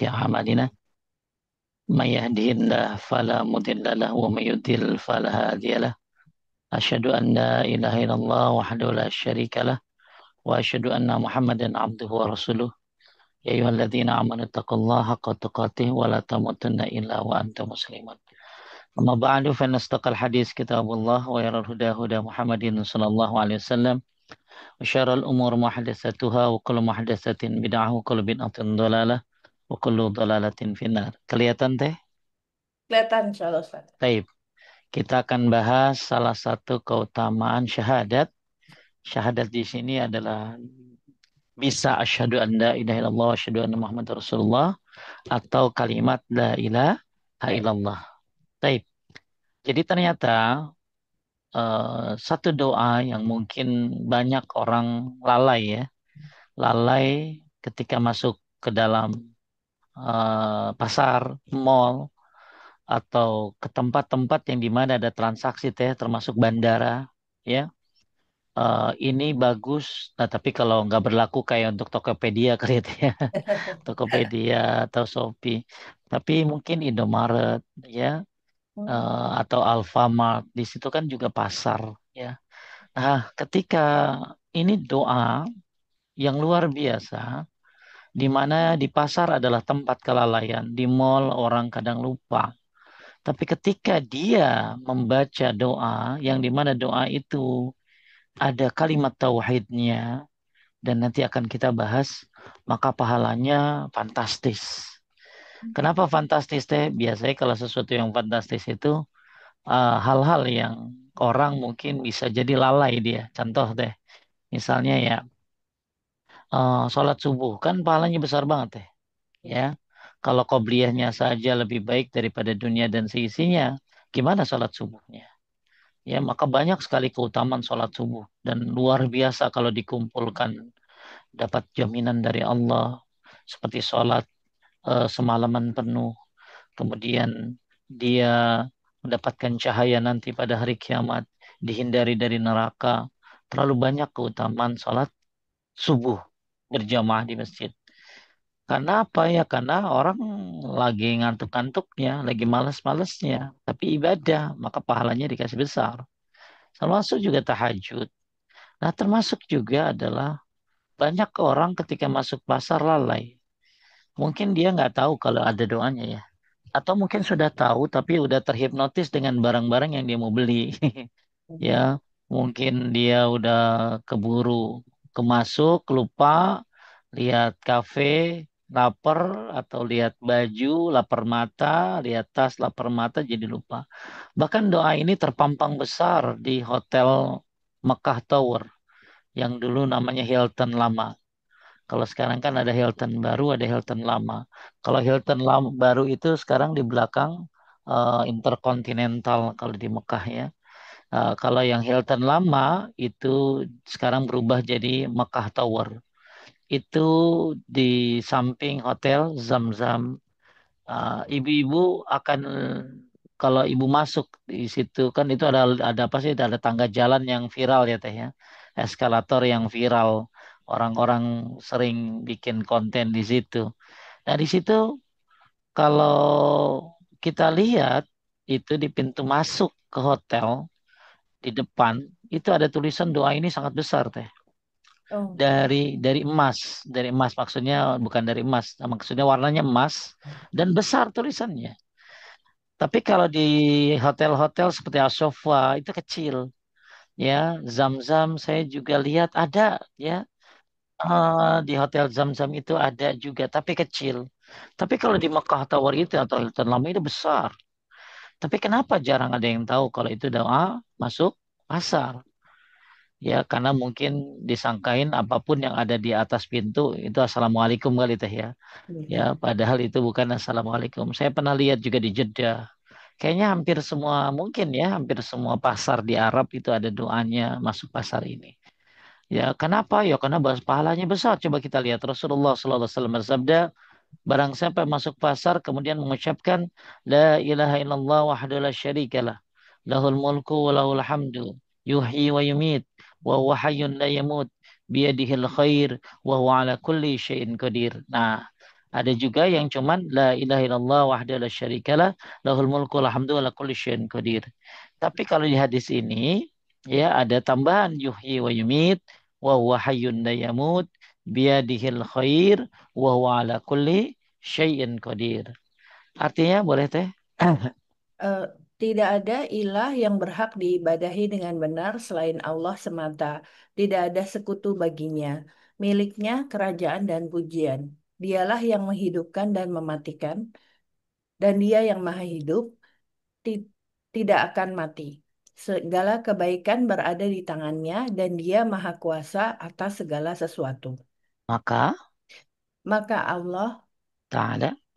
أعمالنا من يهده الله فلا مضل له ومن يضلل فلا هادي له أشهد أن لا إله إلا الله وحده لا شريك له وأشهد أن محمدا عبده ورسوله يا أيها الذين آمنوا اتقوا الله حق تقاته ولا تموتن إلا وأنتم مسلمون أما بعد فإن أصدق الحديث كتاب الله وخير الهدى هدى محمد صلى الله عليه وسلم وشر الأمور محدثاتها وكل محدثة بدعة وكل بدعة ضلالة وكل ضلالة في النار. Kelihatan teh? Kelihatan insya Allah Ustaz. Taib. Kita akan bahas salah satu keutamaan syahadat. Syahadat di sini adalah bisa asyhadu an la ilaha illallah wa asyhadu anna Muhammad Rasulullah atau kalimat la ilaha Baik. illallah. Taib. Jadi ternyata satu doa yang mungkin banyak orang lalai ya. Lalai ketika masuk ke dalam pasar, mall, atau ke tempat-tempat yang di mana ada transaksi teh, termasuk bandara, ya. Ini bagus, nah tapi kalau nggak berlaku kayak untuk Tokopedia kali itu ya, Tokopedia atau Shopee, tapi mungkin Indomaret, ya, atau Alfamart, di situ kan juga pasar, ya. Nah, ketika ini doa yang luar biasa, di mana di pasar adalah tempat kelalaian, di mall orang kadang lupa. Tapi ketika dia membaca doa, yang di mana doa itu ada kalimat tauhidnya, dan nanti akan kita bahas, maka pahalanya fantastis. Kenapa fantastis teh? Biasanya kalau sesuatu yang fantastis itu hal-hal yang orang mungkin bisa jadi lalai dia. Contoh teh, misalnya ya sholat subuh kan pahalanya besar banget teh. Ya, kalau qobliyahnya saja lebih baik daripada dunia dan seisinya, gimana sholat subuhnya? Ya, maka banyak sekali keutamaan sholat subuh dan luar biasa kalau dikumpulkan dapat jaminan dari Allah seperti sholat semalaman penuh, kemudian dia mendapatkan cahaya nanti pada hari kiamat, dihindari dari neraka. Terlalu banyak keutamaan sholat subuh berjamaah di masjid. Karena apa ya? Karena orang lagi ngantuk-ngantuknya, lagi malas-malasnya, tapi ibadah, maka pahalanya dikasih besar. Termasuk juga tahajud. Nah, termasuk juga adalah banyak orang ketika masuk pasar lalai. Mungkin dia nggak tahu kalau ada doanya ya. Atau mungkin sudah tahu tapi udah terhipnotis dengan barang-barang yang dia mau beli. Ya, mungkin dia udah keburu kemasuk, lupa, lihat kafe, lapar, atau lihat baju, lapar mata, lihat tas, lapar mata, jadi lupa. Bahkan doa ini terpampang besar di Hotel Mekah Tower yang dulu namanya Hilton lama. Kalau sekarang kan ada Hilton baru, ada Hilton lama. Kalau Hilton lama, baru itu sekarang di belakang Intercontinental kalau di Mekah ya. Kalau yang Hilton lama itu sekarang berubah jadi Mekah Tower. Itu di samping Hotel Zam-Zam. Ibu-ibu akan kalau ibu masuk di situ kan itu ada apa sih? Ada tangga jalan yang viral ya teh ya, eskalator yang viral. Orang-orang sering bikin konten di situ. Nah di situ kalau kita lihat itu di pintu masuk ke hotel di depan itu ada tulisan doa ini sangat besar teh. Oh. Dari emas maksudnya bukan dari emas, maksudnya warnanya emas dan besar tulisannya. Tapi kalau di hotel-hotel seperti Asofa itu kecil, ya. Zam-zam saya juga lihat ada, ya. Di hotel Zam-Zam itu ada juga, tapi kecil. Tapi kalau di Mekah Tower itu atau Hilton Lama itu besar. Tapi kenapa jarang ada yang tahu kalau itu doa masuk pasar? Ya, karena mungkin disangkain apapun yang ada di atas pintu itu assalamualaikum kali teh ya. Ya, Iya. padahal itu bukan assalamualaikum. Saya pernah lihat juga di Jeddah. Kayaknya hampir semua mungkin ya, hampir semua pasar di Arab itu ada doanya masuk pasar ini. Ya, kenapa? Ya, karena pahalanya besar. Coba kita lihat Rasulullah SAW bersabda, barang siapa masuk pasar kemudian mengucapkan La ilaha illallah wahdahu la syarikalah. Lahul mulku wa lahul hamdu. Yuhyi wa yumit. Wa huwa hayyun la yamut. Biyadihil khair. Wa huwa ala kulli syai'in qadir. Nah, Ada juga yang cuman la ilaha illallah wahdahu la syarikalah lahul mulku wal hamdu ala kulli syai'in qadir. Tapi kalau di hadis ini ya ada tambahan yuhyi wa yumit wa huwa hayyun la yamut biyadihil khair wa huwa ala kulli syai'in qadir. Artinya boleh teh? Eh, Tidak ada ilah yang berhak diibadahi dengan benar selain Allah semata. Tidak ada sekutu baginya. Miliknya kerajaan dan pujian. Dialah yang menghidupkan dan mematikan, dan Dia yang maha hidup ti- tidak akan mati. Segala kebaikan berada di tangannya, dan Dia maha kuasa atas segala sesuatu. Maka Maka ta'ala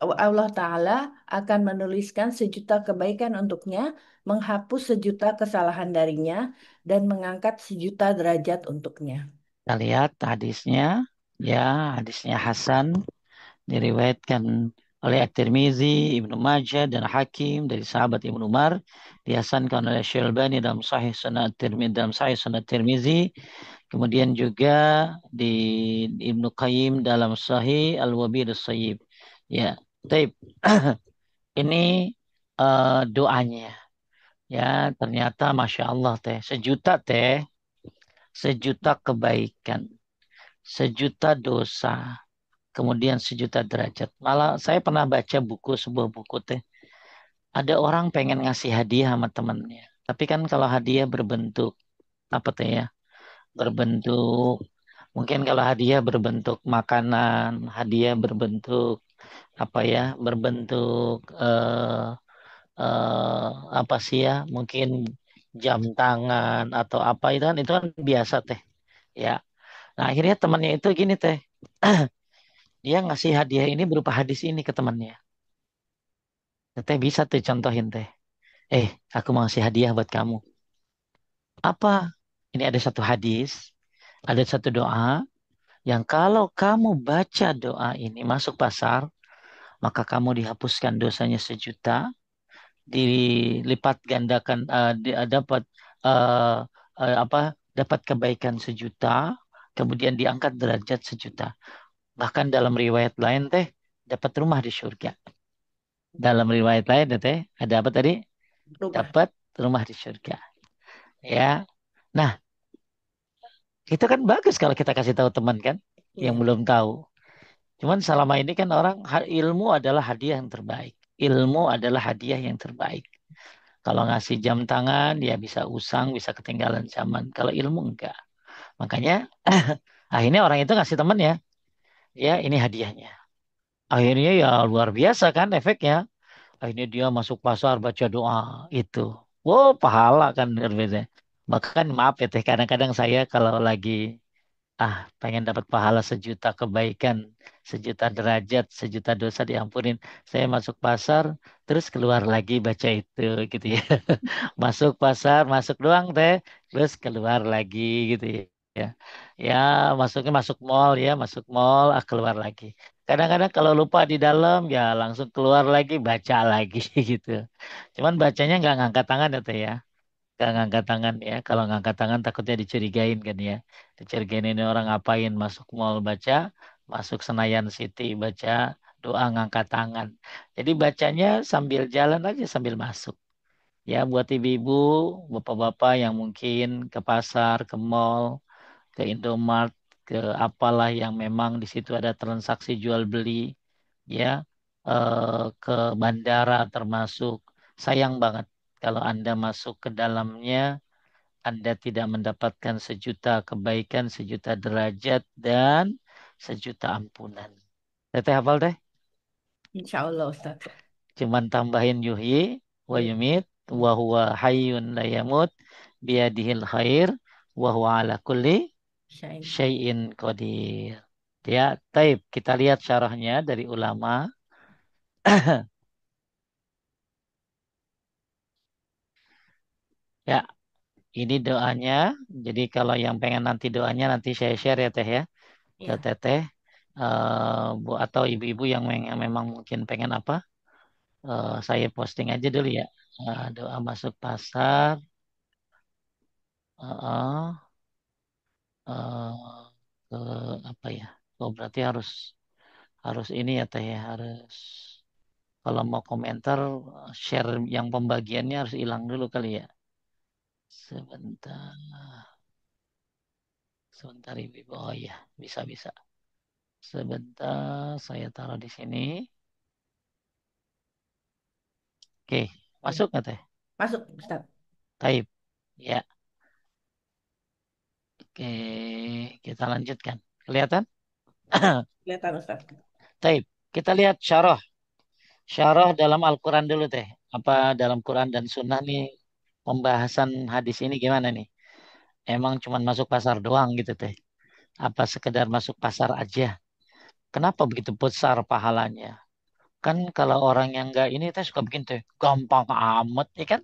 Allah Ta'ala akan menuliskan sejuta kebaikan untuknya, menghapus sejuta kesalahan darinya, dan mengangkat sejuta derajat untuknya. kita lihat hadisnya ya hadisnya Hasan diriwayatkan oleh At-Tirmizi, Ibnu Majah dan Hakim dari sahabat Ibnu Umar, dihasankan oleh Syalbani dalam Sahih Sunan At-Tirmizi kemudian juga di Ibnu Qayyim dalam Sahih Al-Wabil As-Sayyib. Ya, taib. Ini doanya. Ya, ternyata Masya Allah teh, sejuta kebaikan, sejuta dosa, kemudian sejuta derajat. Malah saya pernah baca sebuah buku teh. Ada orang pengen ngasih hadiah sama temennya. Tapi kan kalau hadiah berbentuk apa teh ya? Berbentuk mungkin kalau hadiah berbentuk makanan, hadiah berbentuk apa ya? Berbentuk apa sih ya? Mungkin jam tangan atau apa itu kan biasa teh. Ya. Nah, akhirnya temannya itu gini teh. Dia ngasih hadiah ini berupa hadis ini ke temannya. Teh bisa tuh contohin teh. Aku mau ngasih hadiah buat kamu. Apa? Ini ada satu hadis, ada satu doa yang kalau kamu baca doa ini masuk pasar, maka kamu dihapuskan dosanya sejuta, dilipat gandakan, dapat eh, apa? Dapat kebaikan sejuta, kemudian diangkat derajat sejuta. Bahkan dalam riwayat lain teh dapat rumah di surga. Dalam riwayat lain teh ada apa tadi? Rumah. Dapat rumah di surga. Ya. Nah, itu kan bagus kalau kita kasih tahu teman kan yang Iya. belum tahu. Cuman selama ini kan orang ilmu adalah hadiah yang terbaik. Ilmu adalah hadiah yang terbaik. Kalau ngasih jam tangan ya bisa usang, bisa ketinggalan zaman. Kalau ilmu enggak. Makanya akhirnya orang itu ngasih teman ya, ya ini hadiahnya. Akhirnya ya luar biasa kan efeknya. Akhirnya dia masuk pasar baca doa itu. Wow, pahala kan berbeda. Bahkan maaf ya teh, kadang-kadang saya kalau lagi pengen dapat pahala sejuta kebaikan, sejuta derajat, sejuta dosa diampunin. Saya masuk pasar, terus keluar lagi baca itu gitu ya. Masuk pasar, masuk doang teh, terus keluar lagi gitu ya. Ya, masuknya masuk mall ya, masuk mall, keluar lagi. Kadang-kadang kalau lupa di dalam, ya langsung keluar lagi, baca lagi gitu. Cuman bacanya nggak ngangkat tangan ya teh ya. Gak ngangkat tangan ya. Kalau ngangkat tangan takutnya dicurigain kan ya. Dicurigain ini orang ngapain masuk mall baca, masuk Senayan City baca, doa ngangkat tangan. Jadi bacanya sambil jalan aja sambil masuk. Ya buat ibu-ibu, bapak-bapak yang mungkin ke pasar, ke mall, ke Indomart, ke apalah yang memang di situ ada transaksi jual beli, ya ke bandara termasuk. Sayang banget kalau Anda masuk ke dalamnya anda tidak mendapatkan sejuta kebaikan, sejuta derajat, dan sejuta ampunan. Teteh hafal deh. Insya Allah, Ustaz. Cuman tambahin yuhyi wa Iya. yumit wa huwa hayyun la yamut biyadihil khair wa huwa ala kulli Syai. syai'in qadir. Ya, taib. Kita lihat syarahnya dari ulama. Ya, ini doanya. Jadi kalau yang pengen nanti doanya nanti saya share ya teh ya ke Iya. teteh. Bu atau ibu-ibu yang memang mungkin pengen apa? Saya posting aja dulu ya. Doa masuk pasar. Uh, uh, ke apa ya? Oh berarti harus harus ini ya teh ya, harus kalau mau komentar share yang pembagiannya harus hilang dulu kali ya. Sebentar, sebentar Ibu. Oh iya, bisa bisa. Sebentar, saya taruh di sini. Oke, Ya. masuk nggak teh? Masuk, Ustaz. Taib. Ya, oke, kita lanjutkan. Kelihatan? Kelihatan, Ustaz. Taib. Kita lihat syarah. Syarah dalam Al-Quran dulu teh. Apa dalam Quran dan Sunnah nih pembahasan hadis ini gimana nih? Emang cuma masuk pasar doang gitu teh? Apa sekedar masuk pasar aja? Kenapa begitu besar pahalanya? Kan kalau orang yang enggak ini teh suka bikin teh gampang amat ya kan?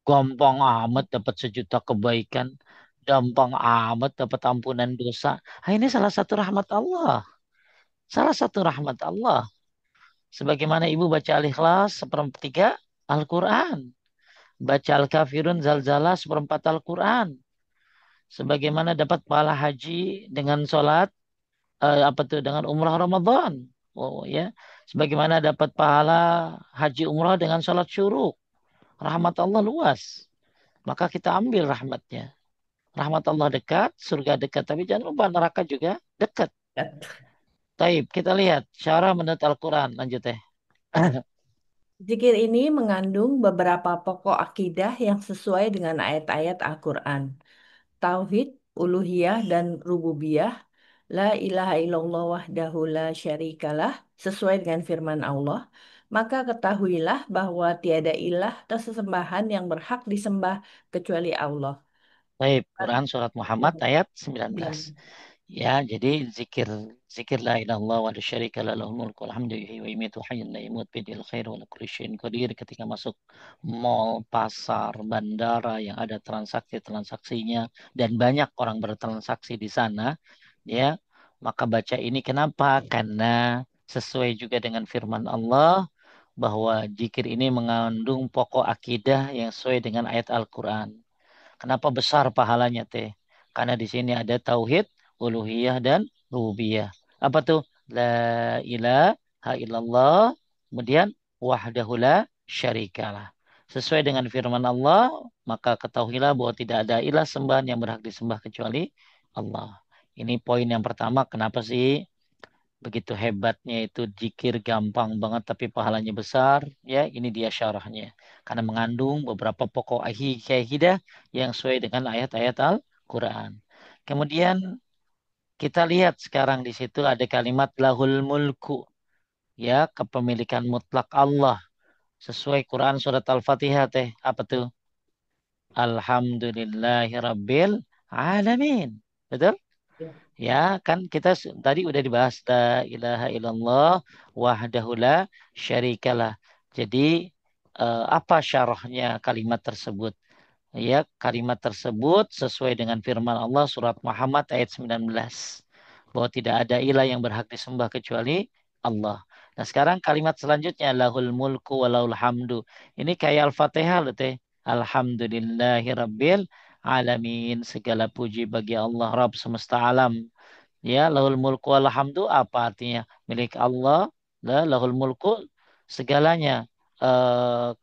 Gampang amat dapat 1 juta kebaikan. Gampang amat dapat ampunan dosa. Ah, ini salah satu rahmat Allah. Salah satu rahmat Allah. Sebagaimana ibu baca Al-Ikhlas sepertiga Al-Quran. Baca Al-Kafirun Zalzalah seperempat Al-Quran. Sebagaimana dapat pahala haji dengan sholat, apa tuh, dengan umrah Ramadan. Oh ya. Sebagaimana dapat pahala haji umrah dengan sholat syuruk. Rahmat Allah luas. Maka kita ambil rahmatnya. Rahmat Allah dekat, surga dekat. Tapi jangan lupa neraka juga dekat. Taib, kita lihat cara menurut Al-Quran. Lanjut ya. Zikir ini mengandung beberapa pokok akidah yang sesuai dengan ayat-ayat Al-Quran. Tauhid, uluhiyah, dan rububiyah. La ilaha illallah wahdahu la syarikalah. Sesuai dengan firman Allah. Maka ketahuilah bahwa tiada ilah atau sesembahan yang berhak disembah kecuali Allah. Taib, Quran surat Muhammad ayat 19. Bilang, Ya, jadi zikir zikir la ilaha illallah wa la syarika la lahul mulku wal hamdu yuhyi wa yumiitu hayyun la yamut biyadihil khair wa la kulli syai'in qadir. Ketika masuk mall, pasar, bandara yang ada transaksi-transaksinya dan banyak orang bertransaksi di sana, ya, maka baca ini kenapa? Karena sesuai juga dengan firman Allah bahwa zikir ini mengandung pokok akidah yang sesuai dengan ayat Al-Qur'an. Kenapa besar pahalanya teh? Karena di sini ada tauhid, uluhiyah dan rububiyah. Apa tuh? La ilaha illallah. Kemudian wahdahu la syarikalah. Sesuai dengan firman Allah, maka ketahuilah bahwa tidak ada ilah sembahan yang berhak disembah kecuali Allah. Ini poin yang pertama. Kenapa sih begitu hebatnya itu zikir gampang banget tapi pahalanya besar? Ya, ini dia syarahnya. Karena mengandung beberapa pokok akidah yang sesuai dengan ayat-ayat Al-Quran. Kemudian kita lihat sekarang di situ ada kalimat lahul mulku. Ya, kepemilikan mutlak Allah. Sesuai Quran surat Al-Fatihah teh. Apa tuh? Alhamdulillahi Rabbil Alamin. Betul? ya, Ya, kan kita tadi udah dibahas la ilaha illallah wahdahu la syarikalah. Jadi apa syarahnya kalimat tersebut? Ya, kalimat tersebut sesuai dengan firman Allah surat Muhammad ayat 19 bahwa tidak ada ilah yang berhak disembah kecuali Allah. Nah, sekarang kalimat selanjutnya lahul mulku walahul hamdu. Ini kayak Al-Fatihah loh teh. Alhamdulillahi rabbil alamin. Segala puji bagi Allah Rabb semesta alam. Ya, lahul mulku alhamdu apa artinya? Milik Allah, lahul mulku segalanya,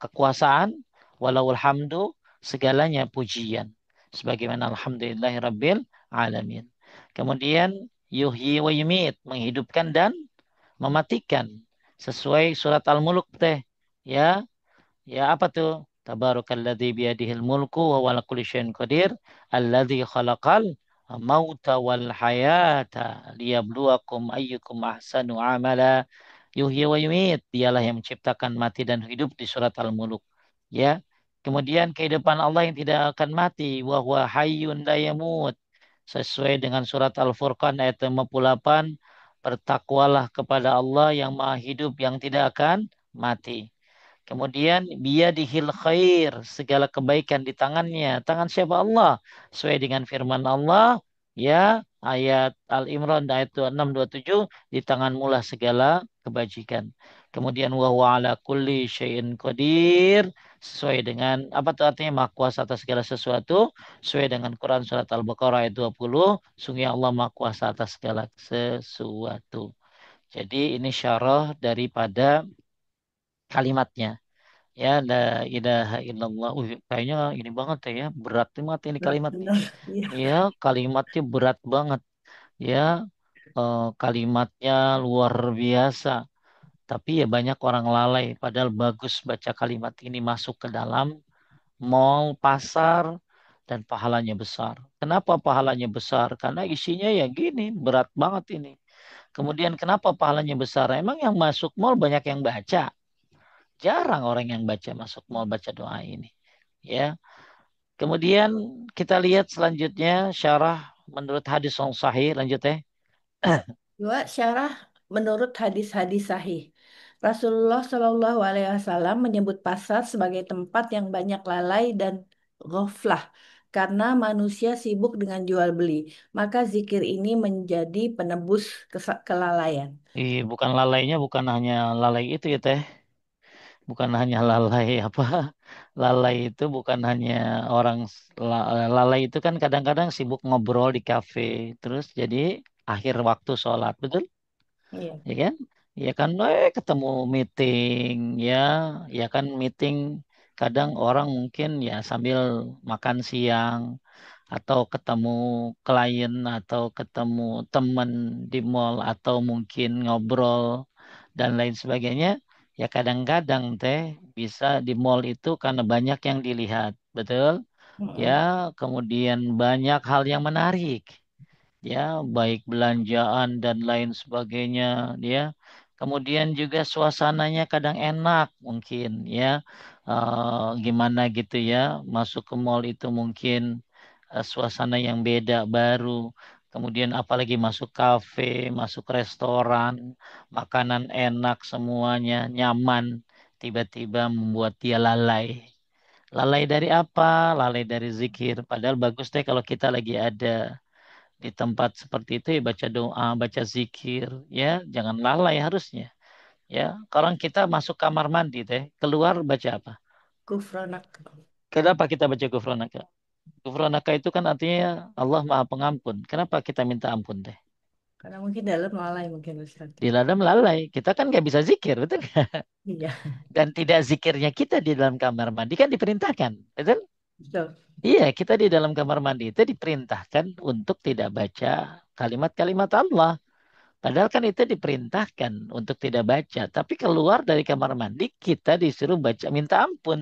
kekuasaan, walahul hamdu segalanya pujian. Sebagaimana alhamdulillahi rabbil alamin. Kemudian yuhyi wa yumit, menghidupkan dan mematikan. Sesuai surat Al-Mulk teh. Ya, ya apa tuh? Tabarakalladzi biyadihil mulku wa huwa ala kulli syai'in qadir. Alladzi khalaqal mauta wal hayata liyabluwakum ayyukum ahsanu amala. Yuhyi wa yumit. Dialah yang menciptakan mati dan hidup di surat Al-Mulk. Ya. Kemudian kehidupan Allah yang tidak akan mati. Wa huwa hayyun la yamut. Sesuai dengan surat Al-Furqan ayat 58. Bertakwalah kepada Allah yang maha hidup yang tidak akan mati. Kemudian biyadihil khair, segala kebaikan di tangannya. Tangan siapa? Allah. Sesuai dengan firman Allah, ya, ayat Al-Imran ayat 627, di tanganmu lah segala kebajikan. Kemudian wa huwa ala kulli syai'in qadir, sesuai dengan apa tuh artinya maha kuasa atas segala sesuatu, sesuai dengan Quran surat Al-Baqarah ayat 20, sungguh Allah maha kuasa atas segala sesuatu. Jadi ini syarah daripada kalimatnya. Ya, la ilaha illallah. Kayaknya ini banget ya, berat banget ini Berat, kalimat nih. benar. Iya. Ya, kalimatnya berat banget. Ya, kalimatnya luar biasa. Tapi ya banyak orang lalai. Padahal bagus baca kalimat ini masuk ke dalam mall, pasar, dan pahalanya besar. Kenapa pahalanya besar? Karena isinya ya gini, berat banget ini. Kemudian kenapa pahalanya besar? Emang yang masuk mall banyak yang baca. Jarang orang yang baca masuk mall baca doa ini. Ya. Kemudian kita lihat selanjutnya syarah menurut hadis yang sahih. Lanjut ya. Dua, syarah menurut hadis-hadis sahih. Rasulullah Shallallahu Alaihi Wasallam menyebut pasar sebagai tempat yang banyak lalai dan ghaflah karena manusia sibuk dengan jual beli. Maka zikir ini menjadi penebus kelalaian. Bukan lalainya bukan hanya lalai itu ya teh. Bukan hanya lalai apa? Lalai itu bukan hanya orang lalai itu kan kadang-kadang sibuk ngobrol di kafe. Terus jadi akhir waktu sholat, betul? Iya. Ya kan? Ya kan, ketemu meeting, ya, ya kan meeting. Kadang orang mungkin ya sambil makan siang atau ketemu klien atau ketemu teman di mall atau mungkin ngobrol dan lain sebagainya. Ya kadang-kadang teh bisa di mall itu karena banyak yang dilihat, betul? Ya, Mm-mm. kemudian banyak hal yang menarik ya baik belanjaan dan lain sebagainya ya kemudian juga suasananya kadang enak mungkin ya. Gimana gitu ya masuk ke mall itu mungkin suasana yang beda baru kemudian apalagi masuk kafe masuk restoran makanan enak semuanya nyaman tiba-tiba membuat dia lalai. Lalai dari apa? Lalai dari zikir. Padahal bagus deh kalau kita lagi ada di tempat seperti itu ya baca doa, baca zikir, ya jangan lalai harusnya. Ya, kalau kita masuk kamar mandi teh, keluar baca apa? Kufranak. Kenapa kita baca gufronaka? Gufronaka itu kan artinya Allah Maha Pengampun. Kenapa kita minta ampun teh? Karena mungkin dalam lalai mungkin Ustaz. Di dalam lalai, kita kan nggak bisa zikir, betul nggak? Iya, Dan tidak zikirnya kita di dalam kamar mandi kan diperintahkan, betul? betul. Iya, kita di dalam kamar mandi itu diperintahkan untuk tidak baca kalimat-kalimat Allah. Padahal kan itu diperintahkan untuk tidak baca. Tapi keluar dari kamar mandi kita disuruh baca minta ampun.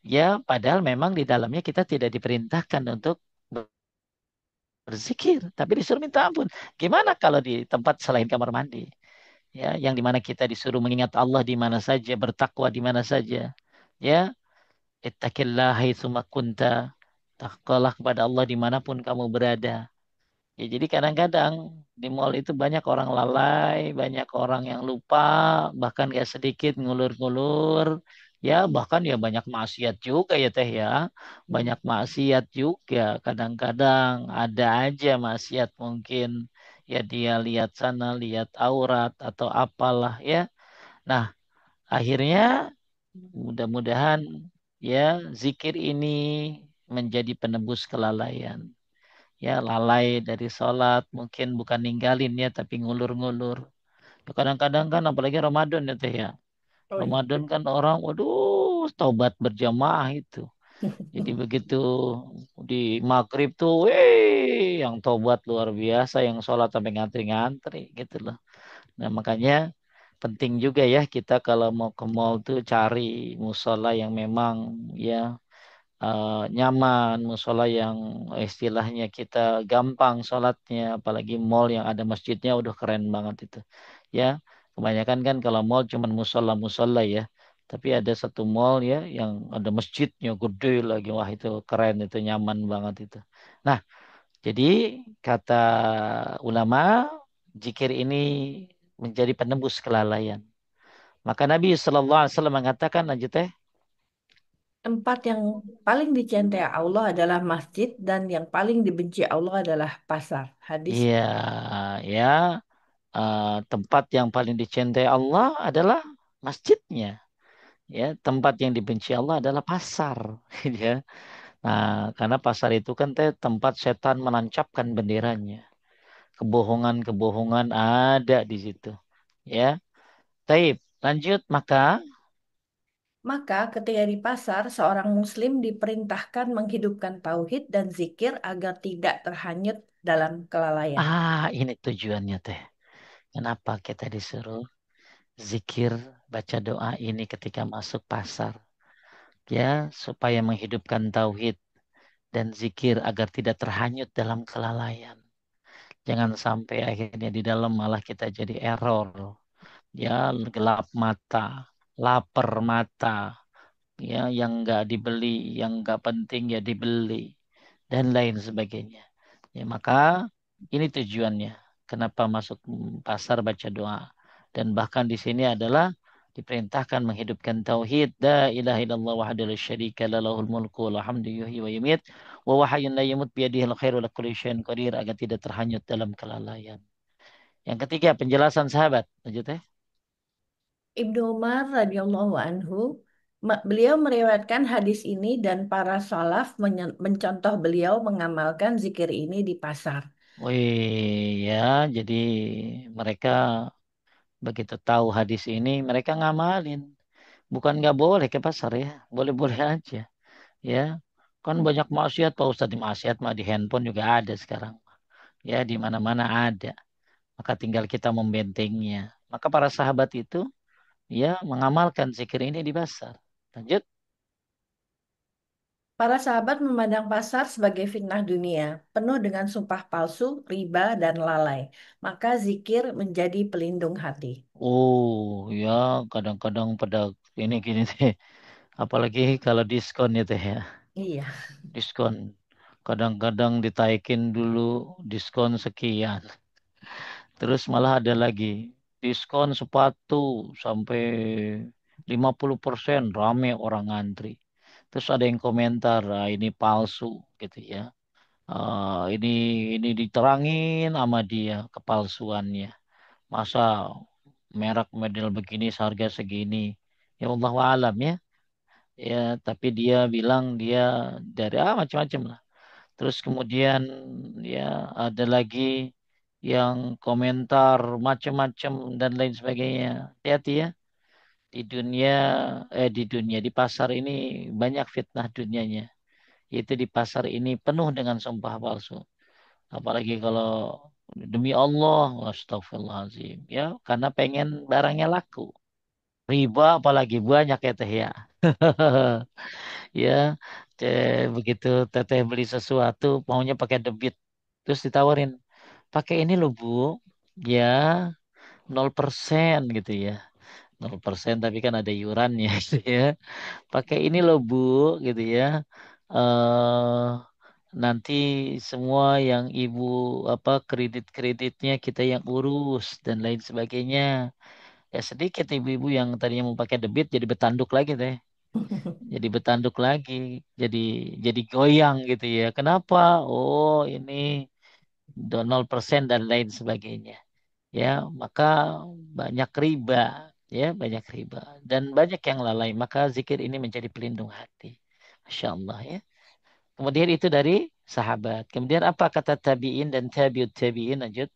Ya, padahal memang di dalamnya kita tidak diperintahkan untuk berzikir. Tapi disuruh minta ampun. Gimana kalau di tempat selain kamar mandi? Ya, yang dimana kita disuruh mengingat Allah di mana saja, bertakwa di mana saja. Ya, ittaqillah haitsuma kunta. Takwalah kepada Allah dimanapun kamu berada. Ya, jadi kadang-kadang di mall itu banyak orang lalai, banyak orang yang lupa, bahkan gak sedikit ngulur-ngulur. Ya, bahkan ya banyak maksiat juga ya teh ya. Iya. Banyak maksiat juga. Kadang-kadang ada aja maksiat mungkin. Ya dia lihat sana, lihat aurat atau apalah ya. Nah, akhirnya mudah-mudahan ya zikir ini menjadi penebus kelalaian. Ya lalai dari sholat mungkin bukan ninggalin ya tapi ngulur-ngulur. Ya, kadang-kadang kan apalagi Ramadan ya teh ya. Oh iya. Ramadan kan orang waduh taubat berjamaah itu. Jadi begitu di maghrib tuh yang taubat luar biasa yang sholat sampai ngantri-ngantri gitu loh. Nah makanya penting juga ya kita kalau mau ke mall tuh cari musola yang memang ya nyaman, musola yang istilahnya kita gampang sholatnya, apalagi mall yang ada masjidnya udah keren banget itu. Ya, kebanyakan kan kalau mall cuman musola-musola ya, tapi ada satu mall ya yang ada masjidnya gede lagi, wah itu keren itu nyaman banget itu. Nah, jadi kata ulama, zikir ini menjadi penembus kelalaian. Maka Nabi Shallallahu Alaihi Wasallam mengatakan, lanjut teh. Tempat yang paling dicintai Allah adalah masjid dan yang paling dibenci Allah adalah pasar. Hadis. Iya, ya, tempat yang paling dicintai Allah adalah masjidnya. Ya, tempat yang dibenci Allah adalah pasar. Ya, nah, karena pasar itu kan tempat setan menancapkan benderanya. Kebohongan-kebohongan ada di situ. Ya, taib. Lanjut, maka Maka ketika di pasar, seorang muslim diperintahkan menghidupkan tauhid dan zikir agar tidak terhanyut dalam kelalaian. ini tujuannya teh. Kenapa kita disuruh zikir, baca doa ini ketika masuk pasar? Ya, supaya menghidupkan tauhid dan zikir agar tidak terhanyut dalam kelalaian. Jangan sampai akhirnya di dalam malah kita jadi error. Ya, gelap mata, lapar mata, ya, yang nggak dibeli, yang nggak penting ya dibeli, dan lain sebagainya. Ya, maka ini tujuannya. Kenapa masuk pasar baca doa. Dan bahkan di sini adalah diperintahkan menghidupkan tauhid. La ilaha illallah wahdahu la syarika la lahul mulku wa hamdu yuhyi wa yumit wa huwa hayyun la yamut biyadihil khairu la kulli syai'in qadir agar tidak terhanyut dalam kelalaian. Yang ketiga, penjelasan sahabat. Lanjut ya. Ibnu Umar radhiyallahu anhu, beliau meriwayatkan hadis ini dan para salaf mencontoh beliau mengamalkan zikir ini di pasar. Wih, ya, jadi mereka begitu tahu hadis ini, mereka ngamalin. Bukan nggak boleh ke pasar ya, boleh-boleh aja. Ya, kan banyak maksiat Pak Ustadz, di maksiat mah di handphone juga ada sekarang. Ya, di mana-mana ada. Maka tinggal kita membentenginya. Maka para sahabat itu ya mengamalkan zikir ini di pasar. Lanjut. Para sahabat memandang pasar sebagai fitnah dunia, penuh dengan sumpah palsu, riba, dan lalai. Maka zikir menjadi pelindung hati. Oh, ya kadang-kadang pada ini gini deh. Apalagi kalau diskon itu ya. Iya. Diskon. Kadang-kadang ditaikin dulu diskon sekian. Terus malah ada lagi diskon sepatu sampai 50% rame orang ngantri. Terus ada yang komentar, "Ah, ini palsu gitu ya. Ini diterangin sama dia kepalsuannya. Masa merek model begini seharga segini. Ya Allah alam ya. Ya, tapi dia bilang dia dari macam-macam lah. Terus kemudian ya ada lagi yang komentar macam-macam dan lain sebagainya. Hati-hati ya. Di dunia di pasar ini banyak fitnah dunianya. Itu di pasar ini penuh dengan sumpah palsu. Apalagi kalau demi Allah, astagfirullahaladzim. Ya, karena pengen barangnya laku. Riba apalagi banyak ya teh ya. Ya, begitu teteh beli sesuatu maunya pakai debit. Terus ditawarin, pakai ini loh Bu. Ya, 0% gitu ya. 0% tapi kan ada iurannya gitu ya. Pakai ini loh Bu gitu ya. eh Nanti semua yang ibu apa kredit-kreditnya kita yang urus dan lain sebagainya. Ya sedikit ibu-ibu yang tadinya mau pakai debit jadi bertanduk lagi teh. Jadi bertanduk lagi, jadi goyang gitu ya. Kenapa? Oh, ini 0% dan lain sebagainya. Ya, maka banyak riba, ya, banyak riba dan banyak yang lalai. Maka zikir ini menjadi pelindung hati. Masya Allah ya. Kemudian itu dari sahabat. Kemudian apa kata tabi'in dan tabi'ut tabi'in lanjut.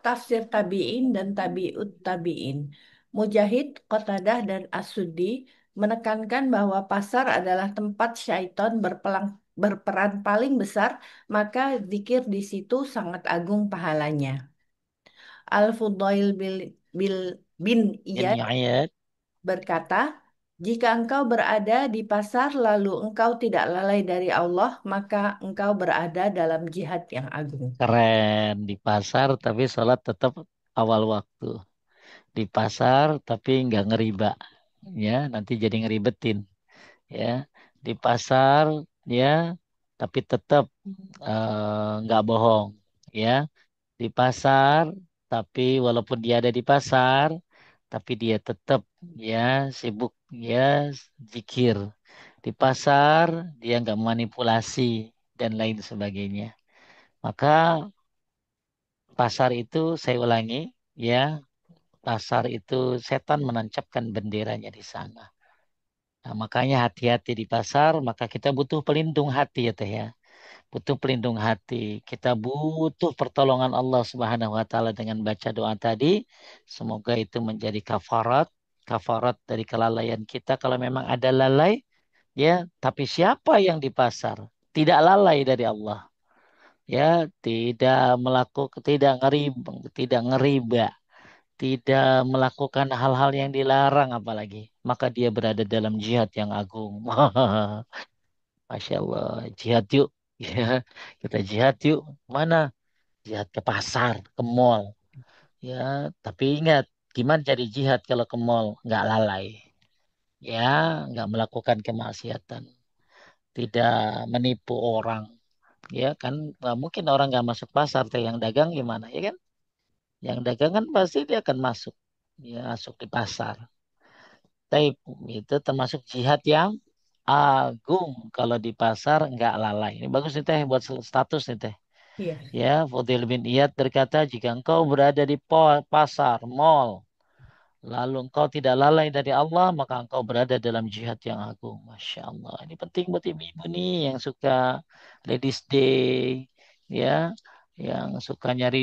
Tafsir tabi'in dan tabi'ut tabi'in. Mujahid, Qatadah, dan As-Suddi menekankan bahwa pasar adalah tempat syaitan berperan paling besar, maka zikir di situ sangat agung pahalanya. Al-Fudail bin Iyad Ini ayat berkata, "Jika engkau berada di pasar lalu engkau tidak lalai dari Allah, maka engkau berada dalam jihad yang agung." keren di pasar tapi sholat tetap awal waktu. Di pasar tapi nggak ngeriba. Ya, nanti jadi ngeribetin. Ya, di pasar ya tapi tetap nggak bohong. Ya, di pasar tapi walaupun dia ada di pasar tapi dia tetap ya sibuk ya zikir. Di pasar dia nggak manipulasi dan lain sebagainya. Maka pasar itu saya ulangi ya, pasar itu setan menancapkan benderanya di sana. Nah, makanya hati-hati di pasar, maka kita butuh pelindung hati ya teh ya. butuh pelindung hati. Kita butuh pertolongan Allah Subhanahu wa taala dengan baca doa tadi. Semoga itu menjadi kafarat dari kelalaian kita kalau memang ada lalai, ya, tapi siapa yang di pasar tidak lalai dari Allah? Ya, tidak melakukan, tidak ngeriba, tidak melakukan hal-hal yang dilarang apalagi, maka dia berada dalam jihad yang agung. Masya Allah, jihad yuk. Ya, kita jihad yuk. Mana? Jihad ke pasar, ke mall. Ya, tapi ingat, gimana jadi jihad kalau ke mall? Nggak lalai. Ya, nggak melakukan kemaksiatan. Tidak menipu orang. Ya kan, nggak mungkin orang nggak masuk pasar. Teh yang dagang gimana? Ya kan? Yang dagang kan pasti dia akan masuk. Ya, masuk di pasar. Tapi itu termasuk jihad yang agung. Kalau di pasar nggak lalai. Ini bagus nih teh buat status nih teh. Iya. Ya, Fudil bin Iyad berkata, jika engkau berada di pasar, mall, lalu engkau tidak lalai dari Allah, maka engkau berada dalam jihad yang agung. Masya Allah. Ini penting buat ibu-ibu nih yang suka Ladies Day, ya, yang suka nyari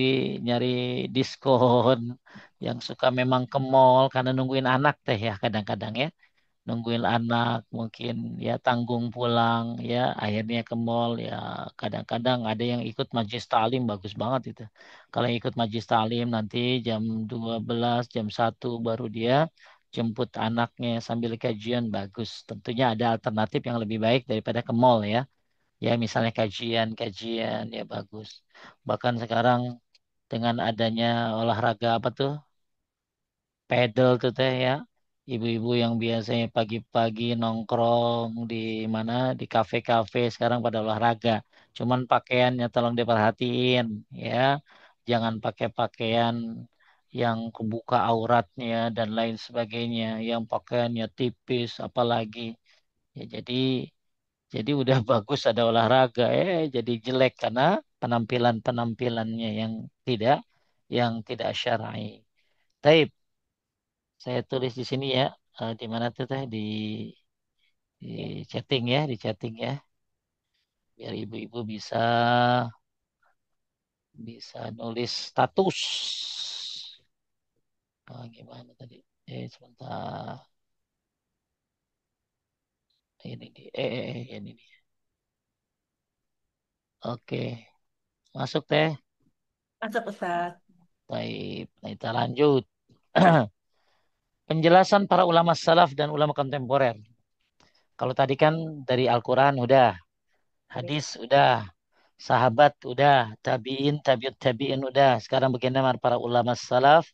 nyari diskon, yang suka memang ke mall karena nungguin anak teh ya kadang-kadang ya, nungguin anak mungkin ya tanggung pulang ya akhirnya ke mall ya, kadang-kadang ada yang ikut majlis talim bagus banget itu. Kalau yang ikut majlis talim nanti jam 12 jam 1 baru dia jemput anaknya sambil kajian, bagus, tentunya ada alternatif yang lebih baik daripada ke mall ya. Ya misalnya kajian-kajian ya bagus. Bahkan sekarang dengan adanya olahraga apa tuh, pedal tuh teh ya. Ibu-ibu yang biasanya pagi-pagi nongkrong di mana di kafe-kafe sekarang pada olahraga. Cuman pakaiannya tolong diperhatiin ya. Jangan pakai pakaian yang kebuka auratnya dan lain sebagainya, yang pakaiannya tipis apalagi. Ya jadi udah bagus ada olahraga jadi jelek karena penampilan-penampilannya yang tidak syar'i. Taib. Saya tulis di sini ya, di mana tuh teh di chatting ya, biar ibu-ibu bisa nulis status. Gimana tadi? Sebentar, ini di, ini nih. Oke, masuk teh. Masuk Ustaz. Baik, nah, kita lanjut. Penjelasan para ulama salaf dan ulama kontemporer. Kalau tadi kan dari Al-Quran udah, hadis udah, sahabat udah, tabiin, tabiut tabiin udah. Sekarang bagaimana para ulama salaf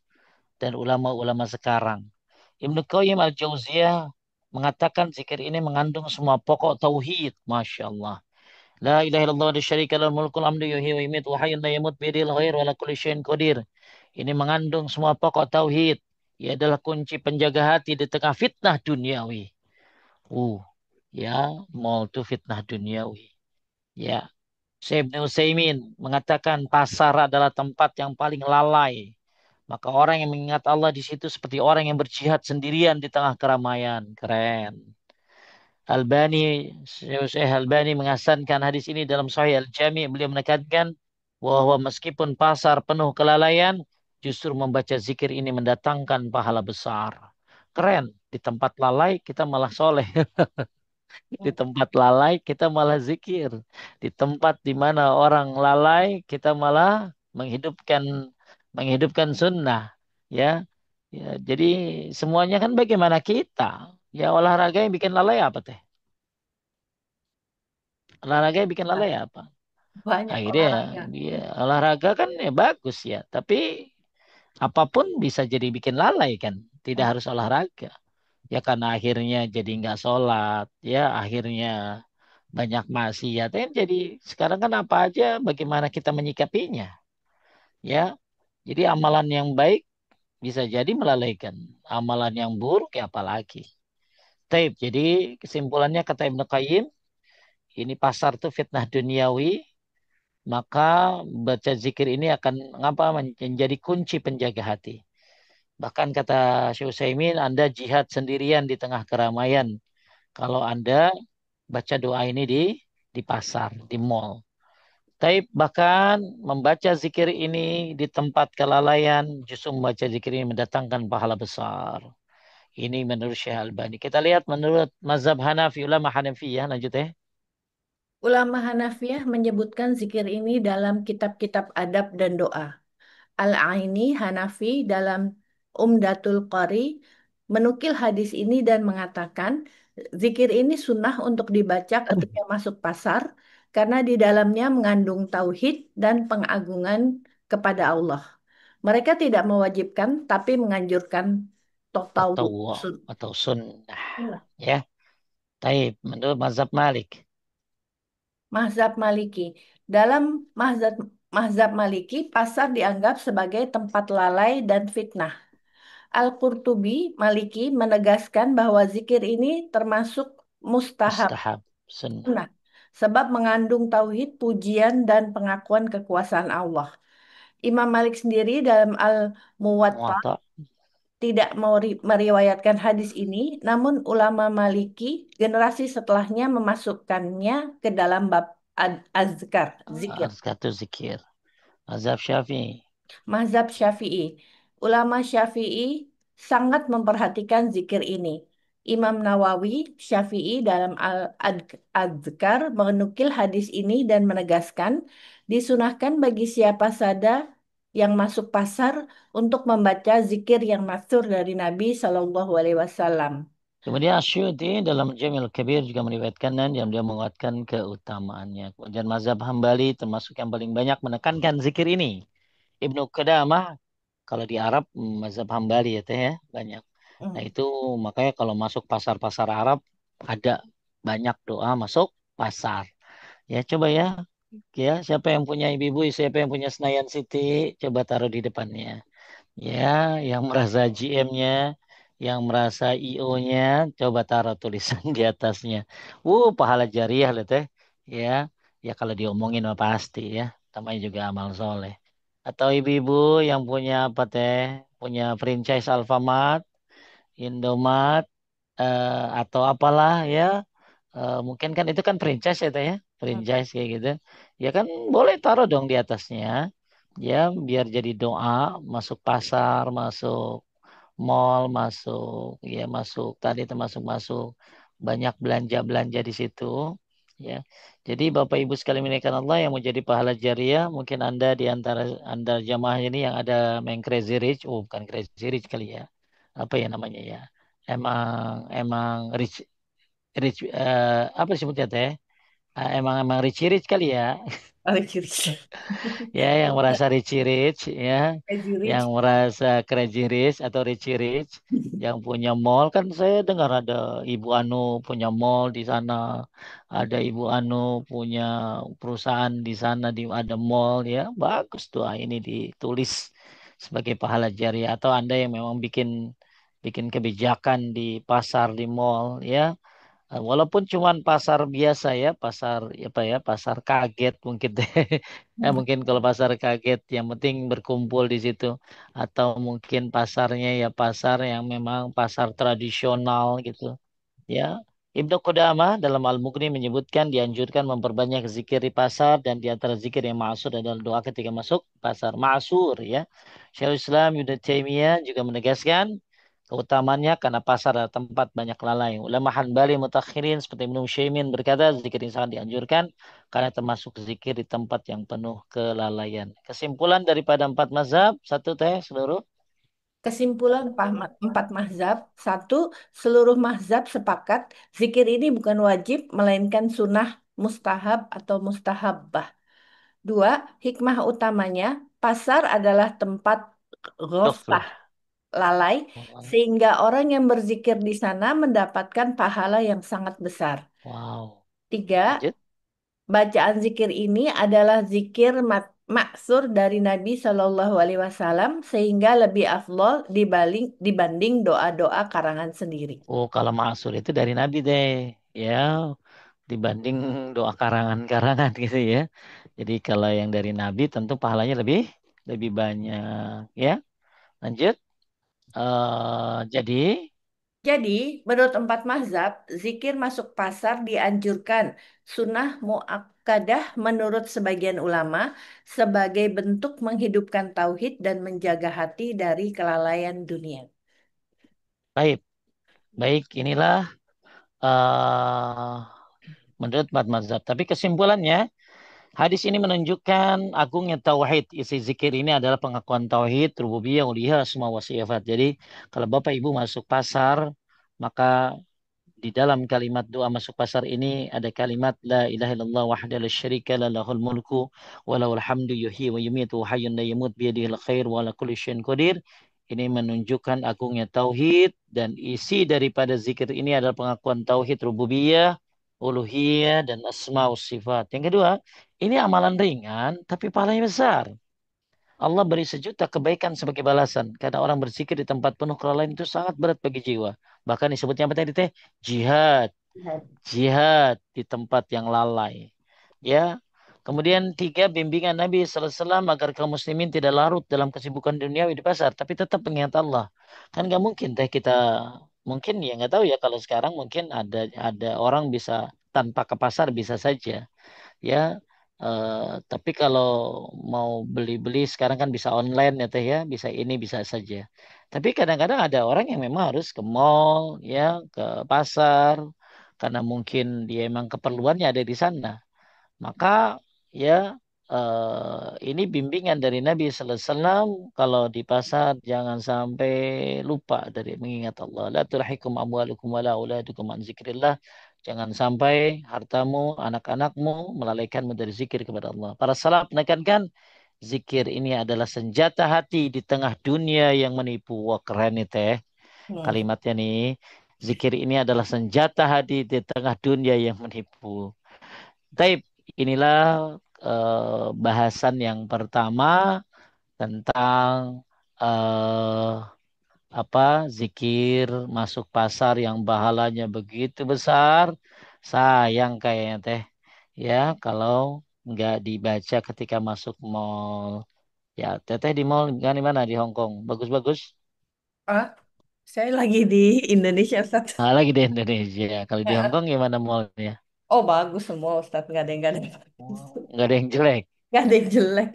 dan ulama-ulama sekarang. Ibnu Qayyim al-Jauziyah mengatakan zikir ini mengandung semua pokok tauhid. Masya Allah. La ilaha illallah wa la syarika lahu mulkul hamdu yuhyi wa yumiitu wa hayyun la yamut biyadihil khair wa ala kulli syai'in qadir. Ini mengandung semua pokok tauhid. Ia adalah kunci penjaga hati di tengah fitnah duniawi. Ya, mal itu fitnah duniawi. Ya, Syekh Ibnu Utsaimin mengatakan pasar adalah tempat yang paling lalai. Maka orang yang mengingat Allah di situ seperti orang yang berjihad sendirian di tengah keramaian. Keren. Albani, Syekh Albani mengasankan hadis ini dalam Sahih Al-Jami'. Beliau menekankan bahwa meskipun pasar penuh kelalaian, justru membaca zikir ini mendatangkan pahala besar. Keren. Di tempat lalai kita malah soleh. Di tempat lalai kita malah zikir. Di tempat di mana orang lalai kita malah menghidupkan menghidupkan sunnah. Ya, ya. Jadi semuanya kan bagaimana kita. Ya olahraga yang bikin lalai apa teh? Olahraga yang bikin Nah, lalai apa? banyak Akhirnya olahraga. ya, olahraga kan ya bagus ya. Tapi apapun bisa jadi bikin lalai kan. Tidak Hmm. harus olahraga. Ya karena akhirnya jadi nggak sholat. Ya akhirnya banyak maksiat. Jadi sekarang kan apa aja bagaimana kita menyikapinya. Ya, jadi amalan yang baik bisa jadi melalaikan. Amalan yang buruk ya apalagi. Taib. Jadi kesimpulannya kata Ibnu Qayyim, ini pasar tuh fitnah duniawi, maka baca zikir ini akan ngapa menjadi kunci penjaga hati. Bahkan kata Syekh Utsaimin, Anda jihad sendirian di tengah keramaian. Kalau Anda baca doa ini di pasar, di mall. Taib bahkan membaca zikir ini di tempat kelalaian, justru membaca zikir ini mendatangkan pahala besar. Ini menurut Syekh Albani. Kita lihat menurut mazhab Hanafi, ulama Hanafiyah, lanjut ya. Ulama Hanafiyah menyebutkan zikir ini dalam kitab-kitab adab dan doa. Al-Aini Hanafi dalam Umdatul Qari menukil hadis ini dan mengatakan zikir ini sunnah untuk dibaca ketika masuk pasar karena di dalamnya mengandung tauhid dan pengagungan kepada Allah. Mereka tidak mewajibkan tapi menganjurkan total. Atau atau sunnah. Ya, taib. Menurut mazhab Malik. Mazhab Maliki. Dalam mazhab mazhab Maliki, pasar dianggap sebagai tempat lalai dan fitnah. Al-Qurtubi Maliki menegaskan bahwa zikir ini termasuk mustahab Mustahab. Sunnah. sunnah, sebab mengandung tauhid, pujian, dan pengakuan kekuasaan Allah. Imam Malik sendiri dalam Al-Muwatta Muwatta. tidak meriwayatkan hadis ini, namun ulama Maliki generasi setelahnya memasukkannya ke dalam bab azkar, zikir. Azkatu zikir. Mazhab Syafi'i. Mazhab Syafi'i. Ulama Syafi'i sangat memperhatikan zikir ini. Imam Nawawi Syafi'i dalam Al-Adzkar menukil hadis ini dan menegaskan disunahkan bagi siapa saja yang masuk pasar untuk membaca zikir yang masyhur dari Nabi Shallallahu Alaihi Wasallam. Kemudian Asyuti dalam Jamil Kabir juga meriwayatkan dan dia menguatkan keutamaannya. Kemudian mazhab Hambali termasuk yang paling banyak menekankan zikir ini. Ibnu Qudamah kalau di Arab mazhab Hambali ya teh ya banyak. Nah Hmm. itu makanya kalau masuk pasar-pasar Arab ada banyak doa masuk pasar. Ya coba ya, ya siapa yang punya ibu-ibu, siapa yang punya Senayan City, coba taruh di depannya. Ya, yang merasa GM-nya, yang merasa IO-nya, coba taruh tulisan di atasnya. Pahala jariah lah teh. Ya, ya kalau diomongin mah pasti ya. Namanya juga amal soleh. Atau ibu-ibu yang punya apa teh? Punya franchise Alfamart, Indomart, atau apalah ya. Mungkin kan itu kan franchise ya teh ya. Franchise kayak gitu. Ya kan boleh taruh dong di atasnya. Ya, biar jadi doa, masuk pasar, masuk mall, masuk tadi termasuk masuk banyak belanja-belanja di situ. Ya, jadi Bapak Ibu sekalian muliakan Allah yang mau jadi pahala jariah, mungkin Anda di antara Anda jamaah ini yang ada main Crazy Rich, bukan Crazy Rich kali ya, apa ya namanya ya, emang emang rich rich apa disebutnya teh? Emang emang rich rich kali ya. Crazy Rich. Ya yang merasa rich rich ya, Crazy yang Rich. merasa crazy rich atau rich rich, yang punya mall kan saya dengar ada Ibu Anu punya mall di sana, ada Ibu Anu punya perusahaan di sana, di ada mall ya, bagus tuh ini ditulis sebagai pahala jariah atau Anda yang memang bikin bikin kebijakan di pasar di mall ya. Walaupun cuman pasar biasa ya, pasar apa ya, pasar kaget mungkin deh. Hmm. Mungkin kalau pasar kaget yang penting berkumpul di situ atau mungkin pasarnya ya pasar yang memang pasar tradisional gitu. Ya, Ibnu Qudamah dalam Al-Mughni menyebutkan dianjurkan memperbanyak zikir di pasar dan di antara zikir yang ma'asur adalah doa ketika masuk pasar. Ma'asur ya. Syekhul Islam Ibnu Taimiyah juga menegaskan keutamaannya karena pasar adalah tempat banyak lalai. Ulama Hanbali mutakhirin seperti Ibnu Utsaimin berkata zikir ini sangat dianjurkan karena termasuk zikir di tempat yang penuh kelalaian. Kesimpulan daripada empat mazhab, satu teh seluruh Kesimpulan empat mazhab. Satu, seluruh mazhab sepakat zikir ini bukan wajib, melainkan sunnah, mustahab atau mustahabbah. Dua, hikmah utamanya, pasar adalah tempat ghaflah, ghaflah. lalai, sehingga orang yang berzikir di sana mendapatkan pahala yang sangat besar. Wow. Tiga, Lanjut. bacaan zikir ini adalah zikir maksur dari Nabi Shallallahu Alaihi Wasallam sehingga lebih afdol dibanding doa-doa karangan sendiri. Oh, kalau Ma'asur itu dari Nabi deh. Ya, dibanding doa karangan-karangan gitu ya. Jadi kalau yang dari Nabi tentu pahalanya lebih lebih banyak. Ya, lanjut. Jadi Jadi, menurut empat mazhab, zikir masuk pasar dianjurkan. Sunnah muakkadah menurut sebagian ulama sebagai bentuk menghidupkan tauhid dan menjaga hati dari kelalaian dunia. Baik, baik inilah uh, menurut empat mazhab. Tapi kesimpulannya, hadis ini menunjukkan agungnya tauhid. Isi zikir ini adalah pengakuan tauhid, rububiyah, uluhiyah, asma wa sifat. Jadi, kalau Bapak Ibu masuk pasar, maka di dalam kalimat doa masuk pasar ini ada kalimat la ilaha illallah wahdahu la syarika la lahul mulku wa lahul hamdu yuhyi wa yumiitu wa hayyun la yamut biyadihil khair wa ala kulli syai'in qadir. Ini menunjukkan agungnya tauhid dan isi daripada zikir ini adalah pengakuan tauhid rububiyah, uluhiyah dan asma wa sifat. Yang kedua, ini amalan ringan tapi pahalanya besar. Allah beri sejuta kebaikan sebagai balasan. Karena orang berzikir di tempat penuh kelalaian itu sangat berat bagi jiwa. Bahkan disebutnya apa tadi teh? Jihad. Jihad di tempat yang lalai. Ya. Kemudian tiga, bimbingan Nabi SAW agar kaum muslimin tidak larut dalam kesibukan duniawi di pasar. Tapi tetap mengingat Allah. Kan nggak mungkin teh kita, mungkin ya nggak tahu ya kalau sekarang mungkin ada orang bisa tanpa ke pasar bisa saja ya. Tapi kalau mau beli-beli sekarang kan bisa online ya teh ya, bisa ini bisa saja. Tapi kadang-kadang ada orang yang memang harus ke mall ya, ke pasar karena mungkin dia emang keperluannya ada di sana. Maka ya ini bimbingan dari Nabi Sallallahu Alaihi Wasallam kalau di pasar jangan sampai lupa dari mengingat Allah. La tulhikum amwalukum wala auladukum an zikrillah. Jangan sampai hartamu, anak-anakmu melalaikanmu dari zikir kepada Allah. Para salaf menekankan zikir ini adalah senjata hati di tengah dunia yang menipu. Wah keren nih teh Hmm. kalimatnya nih. Zikir ini adalah senjata hati di tengah dunia yang menipu. Taib, inilah bahasan yang pertama tentang eh, apa zikir masuk pasar yang pahalanya begitu besar. Sayang kayaknya teh ya kalau nggak dibaca ketika masuk mall. Ya, teteh di mall kan di mana di Hong Kong? Bagus-bagus. Ah, saya lagi di Indonesia, Ustaz. Ah, lagi di Indonesia. Kalau di Hong Ya. Kong gimana mallnya? Oh, bagus semua, Ustaz. Nggak ada yang bagus. Oh, nggak ada yang jelek. Nggak ada yang jelek.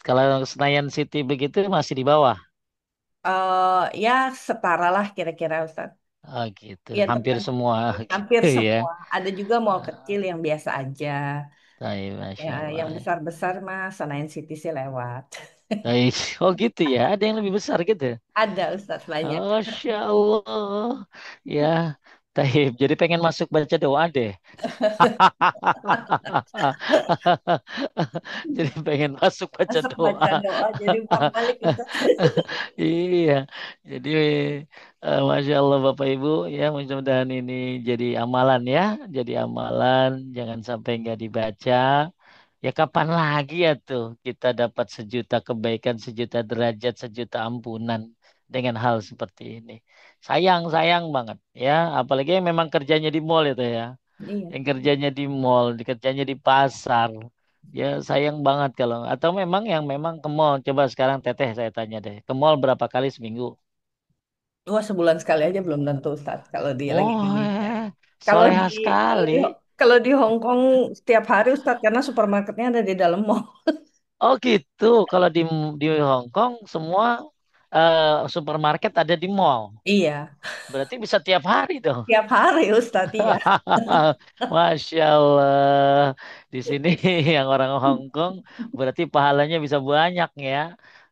Kalau Senayan City begitu masih di bawah. Ya, setara lah kira-kira, Ustaz. Oh gitu, Ya, hampir tergantung. semua Hampir gitu ya. semua. Ada juga mall kecil Ah, yang biasa aja. Baik, Ya, Masya yang Allah. besar-besar mah Senayan City sih lewat. Baik, oh gitu ya, ada yang lebih besar gitu. Ada Ustadz banyak. Oh, Masya Allah. Ya, Taib. Jadi pengen masuk baca doa deh. Jadi pengen masuk baca Masuk doa. baca doa jadi umpan balik Ustadz. Iya, jadi Masya Allah Bapak Ibu ya mudah-mudahan ini jadi amalan ya, jadi amalan jangan sampai nggak dibaca. Ya kapan lagi ya tuh kita dapat sejuta kebaikan, sejuta derajat, sejuta ampunan dengan hal seperti ini. Sayang, sayang banget ya, apalagi yang memang kerjanya di mall itu ya, Iya. yang kerjanya di mall, kerjanya di pasar. Ya sayang banget kalau atau memang yang memang ke mall. Coba sekarang Teteh saya tanya deh. Ke mall berapa kali seminggu? Wah, sebulan sekali aja belum tentu Ustadz kalau dia lagi Oh, Indonesia. Kalau di soleha kalau sekali. di kalau di Hong Kong setiap hari Ustadz karena supermarketnya ada di dalam mall. Oh gitu. Kalau di Hong Kong semua supermarket ada di mall. Iya, Berarti bisa tiap hari dong. tiap hari Ustadz iya. Masya Allah. Di sini yang orang Hong Kong berarti pahalanya bisa banyak ya.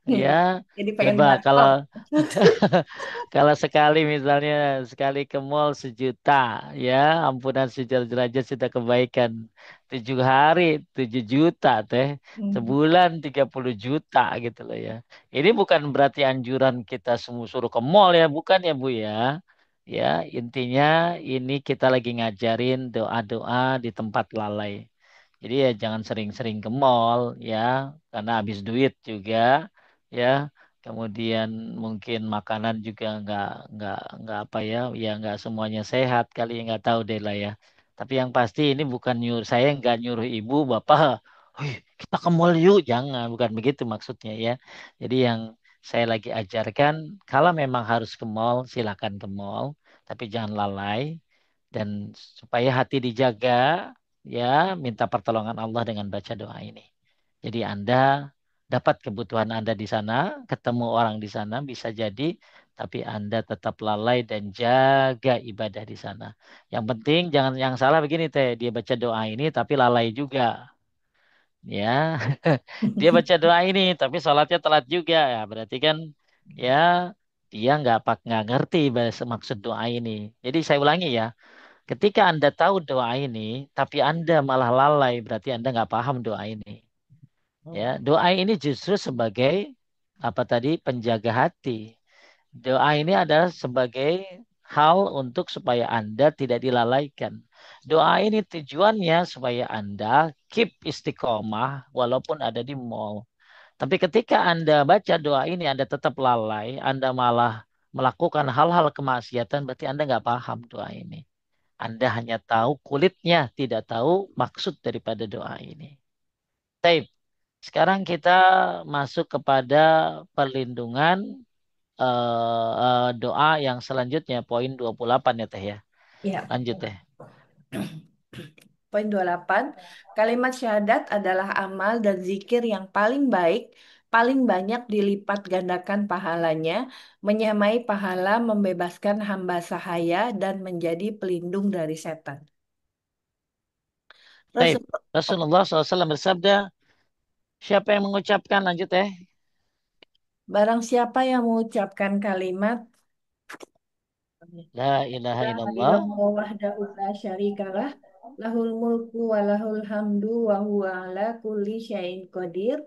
Hmm. Ya, Jadi pengen coba kalau ngantor. kalau sekali misalnya sekali ke mall sejuta, ya ampunan sejuta derajat sudah kebaikan. 7 hari 7 juta teh, Hmm. sebulan 30 juta gitu loh ya. Ini bukan berarti anjuran kita semua suruh ke mall ya, bukan ya Bu ya. Ya intinya ini kita lagi ngajarin doa-doa di tempat lalai. Jadi ya jangan sering-sering ke mall ya, karena habis duit juga ya. Kemudian mungkin makanan juga nggak apa ya, ya nggak semuanya sehat kali ya nggak tahu deh lah ya. Tapi yang pasti ini bukan nyuruh saya nggak nyuruh ibu bapak, "Wih, kita ke mall yuk," jangan, bukan begitu maksudnya ya. Jadi yang saya lagi ajarkan, kalau memang harus ke mall, silakan ke mall, tapi jangan lalai. Dan supaya hati dijaga, ya minta pertolongan Allah dengan baca doa ini. Jadi Anda dapat kebutuhan Anda di sana, ketemu orang di sana bisa jadi, tapi Anda tetap lalai dan jaga ibadah di sana. Yang penting jangan yang salah begini teh, dia baca doa ini tapi lalai juga. Ya, dia baca doa ini tapi sholatnya telat juga. Ya, berarti kan ya dia nggak ngerti bahasa maksud doa ini. Jadi saya ulangi ya, ketika Anda tahu doa ini, tapi Anda malah lalai, berarti Anda nggak paham doa ini. Ya, Oh. doa ini justru sebagai apa tadi penjaga hati. Doa ini adalah sebagai hal untuk supaya Anda tidak dilalaikan. Doa ini tujuannya supaya Anda keep istiqomah walaupun ada di mall. Tapi ketika Anda baca doa ini, Anda tetap lalai, Anda malah melakukan hal-hal kemaksiatan, berarti Anda nggak paham doa ini. Anda hanya tahu kulitnya, tidak tahu maksud daripada doa ini. Taib. Sekarang kita masuk kepada perlindungan doa yang selanjutnya, poin 28 ya Teh ya. Ya. Lanjut Teh. Poin 28, kalimat syahadat adalah amal dan zikir yang paling baik, paling banyak dilipat gandakan pahalanya, menyamai pahala membebaskan hamba sahaya dan menjadi pelindung dari setan. Taib. Rasul, Rasulullah SAW bersabda, siapa yang mengucapkan, lanjut Teh. barang siapa yang mengucapkan kalimat La ilaha La illallah. ilaha wahdahu la syarikalah, lahul mulku wa lahul hamdu wa huwa ala kulli syai'in qadir,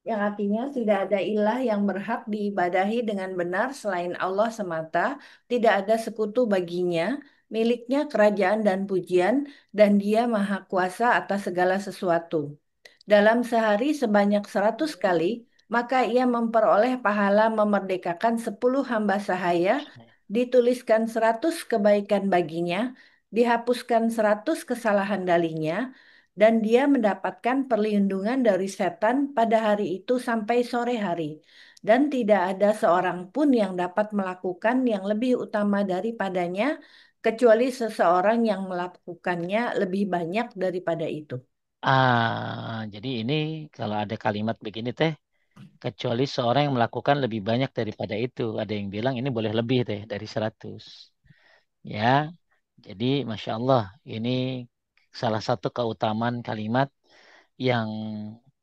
yang artinya tidak ada ilah yang berhak diibadahi dengan benar selain Allah semata, tidak ada sekutu baginya, miliknya kerajaan dan pujian, dan dia maha kuasa atas segala sesuatu. Dalam sehari sebanyak 100 kali, maka ia memperoleh pahala memerdekakan 10 hamba sahaya, dituliskan 100 kebaikan baginya, dihapuskan 100 kesalahan darinya, dan dia mendapatkan perlindungan dari setan pada hari itu sampai sore hari. Dan tidak ada seorang pun yang dapat melakukan yang lebih utama daripadanya, kecuali seseorang yang melakukannya lebih banyak daripada itu. Jadi ini kalau ada kalimat begini Teh, kecuali seorang yang melakukan lebih banyak daripada itu. Ada yang bilang ini boleh lebih Teh dari 100. Ya, jadi Masya Allah, ini salah satu keutamaan kalimat yang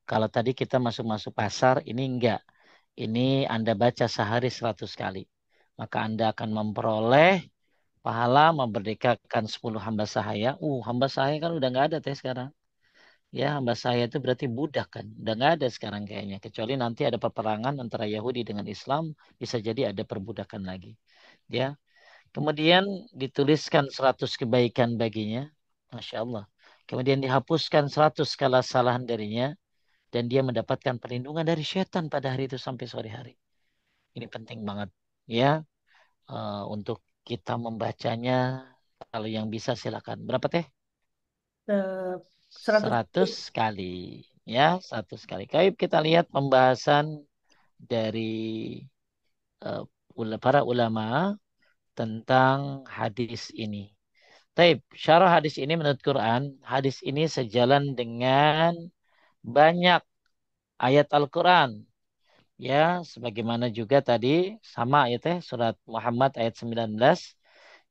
kalau tadi kita masuk-masuk pasar, ini enggak. Ini Anda baca sehari 100 kali. Maka Anda akan memperoleh pahala memerdekakan 10 hamba sahaya. Hamba sahaya kan udah nggak ada teh sekarang. Ya, hamba sahaya itu berarti budak kan. Udah nggak ada sekarang kayaknya. Kecuali nanti ada peperangan antara Yahudi dengan Islam, bisa jadi ada perbudakan lagi. Ya, kemudian dituliskan 100 kebaikan baginya. Masya Allah. Kemudian dihapuskan 100 kesalahan darinya. Dan dia mendapatkan perlindungan dari setan pada hari itu sampai sore hari. Ini penting banget. Ya, untuk kita membacanya. Kalau yang bisa silakan. Berapa teh? Eh, 100 100 kali. Ya, 100 kali. Kayak kita lihat pembahasan dari eh, para ulama tentang hadis ini. Taib, syarah hadis ini menurut Quran, hadis ini sejalan dengan banyak ayat Al-Quran. Ya, sebagaimana juga tadi sama ya teh surat Muhammad ayat 19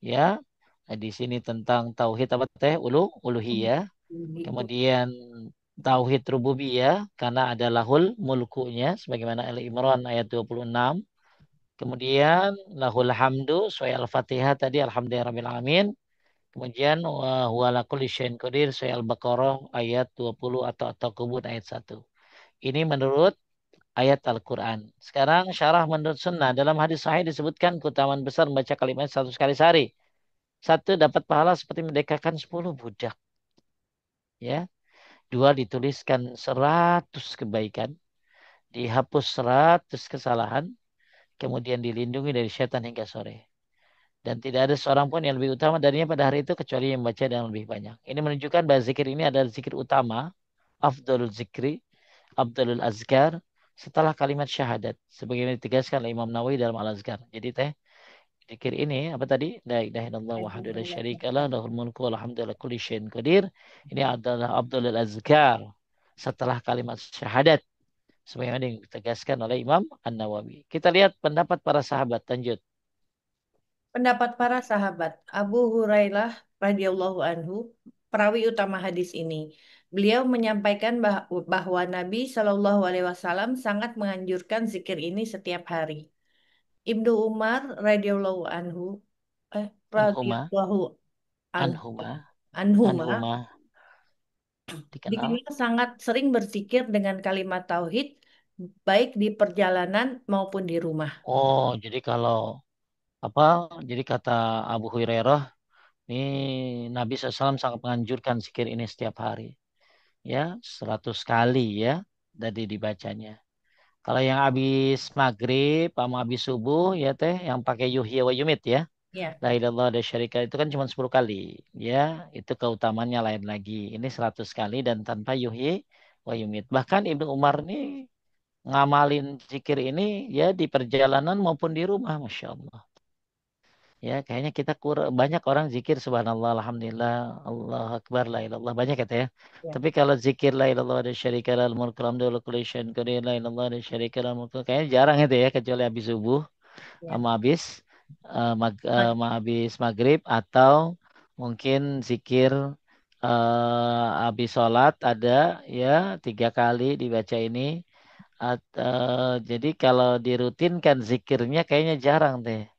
ya. Di sini tentang tauhid apa teh? Uluhiyah. itu. Kemudian tauhid rububiyah karena ada lahul mulkunya sebagaimana Al Imran ayat 26. Kemudian lahul hamdu surah Al-Fatihah tadi alhamdulillahirabbil alamin. Kemudian wa huwa ala kulli syai'in qadir surah Al-Baqarah ayat 20 atau At-Takabur ayat 1. Ini menurut ayat Al-Quran. Sekarang syarah menurut sunnah. Dalam hadis sahih disebutkan keutamaan besar membaca kalimat 100 kali sehari. Satu, dapat pahala seperti merdekakan 10 budak. Ya. Dua, dituliskan 100 kebaikan. Dihapus 100 kesalahan. Kemudian dilindungi dari setan hingga sore. Dan tidak ada seorang pun yang lebih utama darinya pada hari itu kecuali yang membaca yang lebih banyak. Ini menunjukkan bahwa zikir ini adalah zikir utama. Afdalul zikri. Abdulul azkar. setelah kalimat syahadat. Sebagaimana ditegaskan oleh Imam Nawawi dalam Al-Azkar. Jadi teh, zikir ini apa tadi? La ilaha illallah wahdahu la syarikalah lahul mulku wa hamdu ala kulli syai'in qadir. Ini adalah Abdul Azkar setelah kalimat syahadat. Sebagaimana yang ditegaskan oleh Imam An-Nawawi. Kita lihat pendapat para sahabat. Lanjut. Pendapat para sahabat, Abu Hurairah radhiyallahu anhu, perawi utama hadis ini. Beliau menyampaikan bahwa Nabi Shallallahu Alaihi Wasallam sangat menganjurkan zikir ini setiap hari. Ibnu Umar radhiyallahu anhu, eh, Anhuma, radhiyallahu anhu, anhuma, anhuma, anhuma dikenal. dikenal sangat sering berzikir dengan kalimat tauhid, baik di perjalanan maupun di rumah. Oh, jadi kalau apa? Jadi kata Abu Hurairah, ini Nabi SAW sangat menganjurkan zikir ini setiap hari. Ya, 100 kali ya, dari dibacanya. Kalau yang habis maghrib sama habis subuh ya teh, yang pakai yuhya wa yumit ya. Ya, La ilallah ada syarika itu kan cuma 10 kali. Ya, itu keutamaannya lain lagi. Ini 100 kali dan tanpa yuhyi wa yumit. Bahkan Ibnu Umar ini ngamalin zikir ini ya di perjalanan maupun di rumah. Masya Allah. Ya, kayaknya kita kurang banyak orang zikir subhanallah, alhamdulillah, Allah akbar, la ilallah banyak kata ya. ya, Tapi kalau zikir la ilallah ada syarika lahul mulku alhamdulillah kulli syai'in qadir la ilallah ada syarika lahul mulku kayaknya jarang itu ya kecuali habis subuh ya. sama sama habis maghrib atau mungkin zikir habis sholat ada ya 3 kali dibaca ini. Jadi kalau dirutinkan zikirnya kayaknya jarang deh.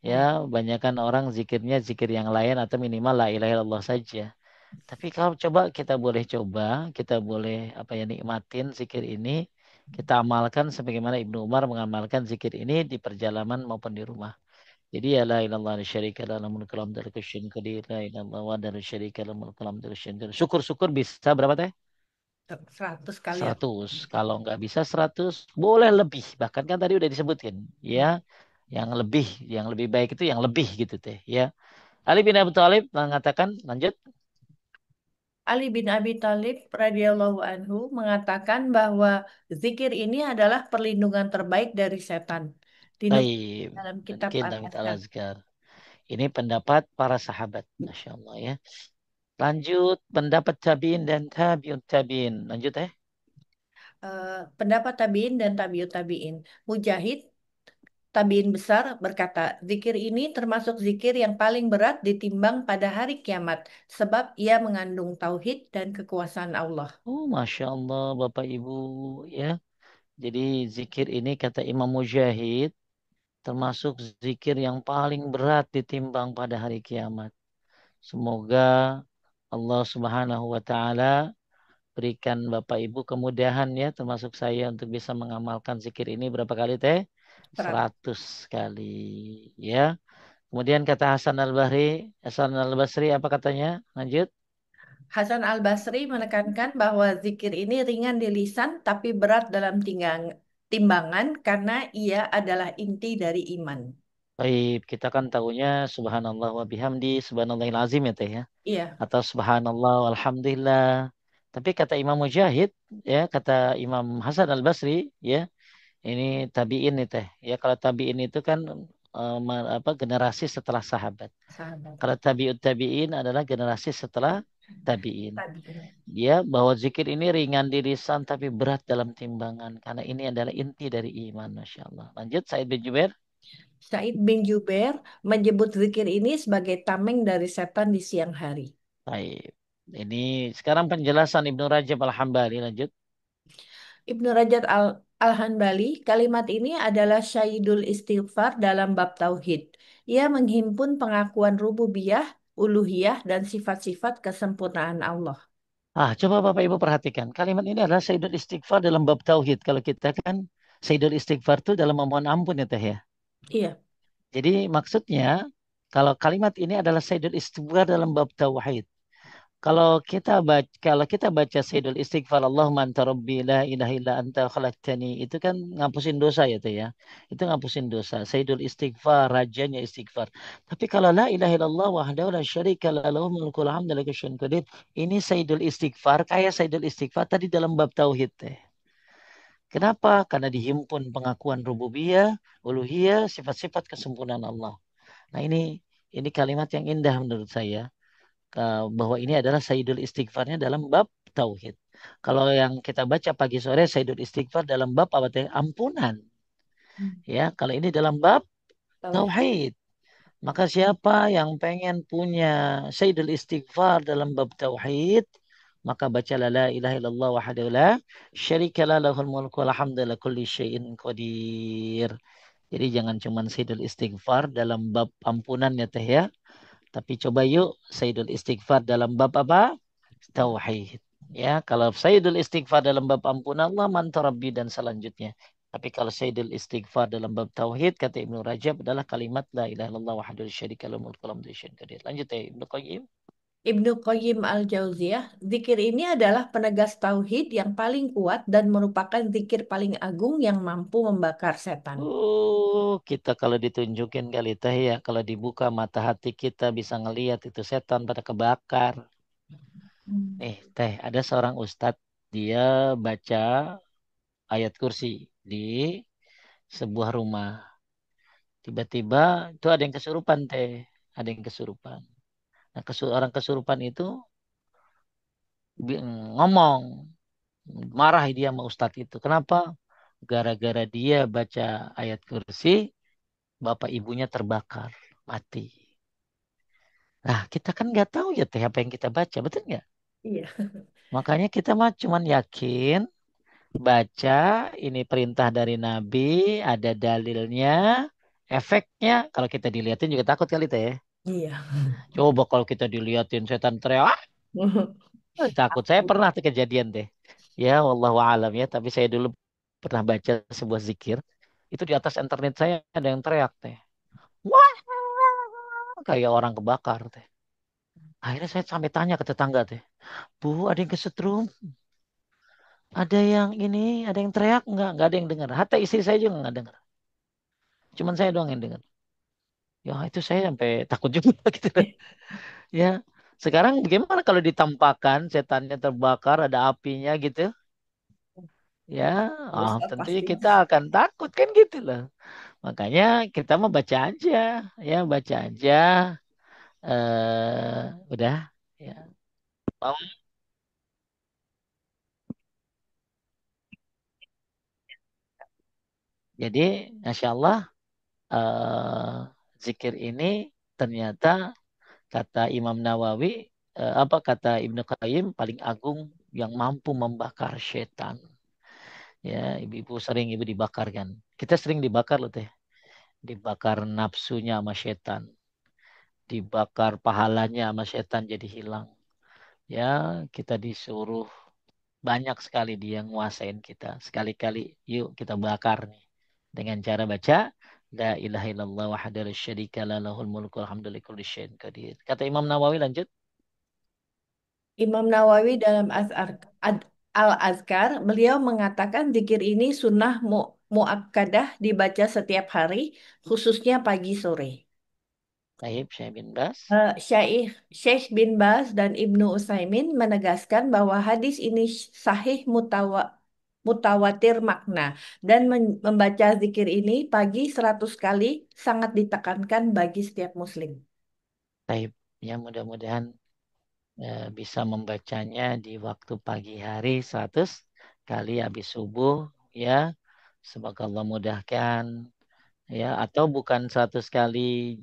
Ya, Ya. banyakkan orang zikirnya zikir yang lain atau minimal la ilaha illallah saja. Tapi kalau coba kita boleh apa ya nikmatin zikir ini, kita amalkan sebagaimana Ibnu Umar mengamalkan zikir ini di perjalanan maupun di rumah. Jadi ya la ilallah la syarika la lahul kalam dari kusyun qadir la ilallah wa dari syarika lahul kalam dari kusyun qadir. Syukur-syukur bisa berapa teh? 100 kali. 100. Kalau nggak bisa 100, boleh lebih. Bahkan kan tadi udah disebutin, ya. Ya. Yang lebih, yang lebih baik itu yang lebih gitu teh, ya. Ali bin Abi Thalib mengatakan, lanjut. Ali bin Abi Thalib radhiyallahu anhu mengatakan bahwa zikir ini adalah perlindungan terbaik dari setan. Dinukil Baik, dalam kitab mungkin David Al-Azkar. Al-Azkar. Ini pendapat para sahabat, Masya Allah ya. Lanjut, pendapat tabiin dan tabiut tabiin. Lanjut Pendapat tabiin dan tabiut tabiin. Mujahid, tabiin besar, berkata, zikir ini termasuk zikir yang paling berat ditimbang pada hari kiamat, sebab ia mengandung tauhid dan kekuasaan Allah. Oh, Masya Allah, Bapak Ibu ya. Jadi zikir ini kata Imam Mujahid termasuk zikir yang paling berat ditimbang pada hari kiamat. Semoga Allah Subhanahu wa taala berikan Bapak Ibu kemudahan ya termasuk saya untuk bisa mengamalkan zikir ini berapa kali teh? Berat. 100 kali ya. Kemudian kata Hasan Al-Basri apa katanya? Lanjut. Hasan Al-Basri menekankan bahwa zikir ini ringan di lisan tapi berat dalam timbangan karena ia adalah inti dari iman. Baik, kita kan tahunya subhanallah wa bihamdi, subhanallahil azim ya teh ya. Iya, Atau subhanallah walhamdulillah. Tapi kata Imam Mujahid, ya, kata Imam Hasan Al-Basri, ya, ini tabi'in nih teh. Ya, kalau tabi'in itu kan generasi setelah sahabat. sahabat. Kalau tabi'ut tabi'in adalah generasi setelah tabi'in. Tabiin. Ya, bahwa zikir ini ringan di lisan tapi berat dalam timbangan. Karena ini adalah inti dari iman, Masya Allah. Lanjut, Said bin Jubair. Said bin Jubair menyebut zikir ini sebagai tameng dari setan di siang hari. Baik. Ini sekarang penjelasan Ibnu Rajab Al-Hambali. Lanjut. Ibnu Rajab Al-Hanbali, kalimat ini adalah syahidul istighfar dalam bab tauhid. Ia menghimpun pengakuan rububiyah, uluhiyah, dan sifat-sifat kesempurnaan Allah. Coba Bapak Ibu perhatikan. Kalimat ini adalah Sayyidul Istighfar dalam bab tauhid. Kalau kita kan Sayyidul Istighfar itu dalam memohon ampun ya Teh ya. Iya, Jadi maksudnya kalau kalimat ini adalah Sayyidul Istighfar dalam bab tauhid. Kalau kita baca Sayyidul Istighfar Allahumma anta rabbi la ilaha illa anta khalaqtani itu kan ngapusin dosa ya Teh ya. Itu ngapusin dosa. Sayyidul Istighfar, rajanya istighfar. Tapi kalau la ilaha illallah wahdahu la syarika la lahu mulkul hamdu wa syukur qadir, ini Sayyidul Istighfar kayak Sayyidul Istighfar tadi dalam bab tauhid Teh. Kenapa? Karena dihimpun pengakuan rububiyah, uluhiyah, sifat-sifat kesempurnaan Allah. Nah, ini kalimat yang indah menurut saya. Bahwa ini adalah Sayyidul Istighfarnya dalam bab tauhid. Kalau yang kita baca pagi sore Sayyidul Istighfar dalam bab apa teh? Ampunan. Hmm. Ya, kalau ini dalam bab Tauhid. tauhid. Maka siapa yang pengen punya Sayyidul Istighfar dalam bab tauhid, maka bacalah la ilaha illallah wahdahu la syarikalah lahul mulku wal hamdu ala kulli syai'in qadir. Jadi jangan cuma Sayyidul Istighfar dalam bab ampunan ya teh ya, tapi coba yuk Sayyidul Istighfar dalam bab apa? Tauhid. Ya, kalau Sayyidul Istighfar dalam bab ampunan Allah, manta Rabbi dan selanjutnya. Tapi kalau Sayyidul Istighfar dalam bab Tauhid, kata Ibnu Rajab adalah kalimat La ilaha illallah wahdahu syarika lahu mulku wa lahu qadir. Lanjut ya Ibnu Qayyim. Ibnu Qayyim al-Jauziyah, zikir ini adalah penegas tauhid yang paling kuat dan merupakan zikir paling agung yang mampu membakar setan. Kita kalau ditunjukin kali teh ya, kalau dibuka mata hati kita bisa ngelihat itu setan pada kebakar. Hmm. Teh, ada seorang ustadz, dia baca ayat kursi di sebuah rumah. Tiba-tiba itu ada yang kesurupan teh, ada yang kesurupan. Nah, orang kesurupan itu ngomong, marah dia sama ustadz itu. Kenapa? Gara-gara dia baca ayat kursi, bapak ibunya terbakar, mati. Nah, kita kan nggak tahu ya teh apa yang kita baca, betul nggak? Iya. Makanya kita mah cuman yakin, baca ini perintah dari Nabi, ada dalilnya, efeknya. Kalau kita dilihatin juga takut kali teh. Iya. Coba kalau kita dilihatin setan teriak, takut. Saya pernah tuh kejadian deh. Ya, wallahu alam ya. Tapi saya dulu pernah baca sebuah zikir. Itu di atas internet saya ada yang teriak teh. Wah, kayak orang kebakar teh. Akhirnya saya sampai tanya ke tetangga teh. Bu, ada yang kesetrum? Ada yang ini, ada yang teriak? Enggak ada yang dengar. Hatta istri saya juga enggak dengar. Cuman saya doang yang dengar. Ya, itu saya sampai takut juga gitu. Ya, sekarang bagaimana kalau ditampakkan setannya terbakar, ada apinya gitu? Ya, Ustaz tentunya pasti. kita akan takut kan gitu loh. Makanya kita mau baca aja, ya baca aja. Udah, ya. Mau. Jadi, Masya Allah, zikir ini ternyata kata Imam Nawawi, apa kata Ibnu Qayyim paling agung yang mampu membakar setan. Ya, ibu-ibu sering ibu dibakar kan. Kita sering dibakar loh teh. Dibakar nafsunya sama setan. Dibakar pahalanya sama setan jadi hilang. Ya, kita disuruh banyak sekali dia nguasain kita. Sekali-kali yuk kita bakar nih. Dengan cara baca La ilaha illallah wahdahu la syarika la lahul mulku wal hamdu likulli syai'in qadir. Kata Imam Nawawi lanjut. Imam Nawawi dalam Al-Azkar, beliau mengatakan zikir ini sunnah muakkadah dibaca setiap hari, khususnya pagi sore. Taib Syekh bin Bas. Syekh bin Baz dan Ibnu Utsaimin menegaskan bahwa hadis ini sahih mutawatir makna dan membaca zikir ini pagi 100 kali sangat ditekankan bagi setiap muslim. Taib. Ya mudah-mudahan bisa membacanya di waktu pagi hari 100 kali habis subuh ya. Semoga Allah mudahkan ya, atau bukan 100 kali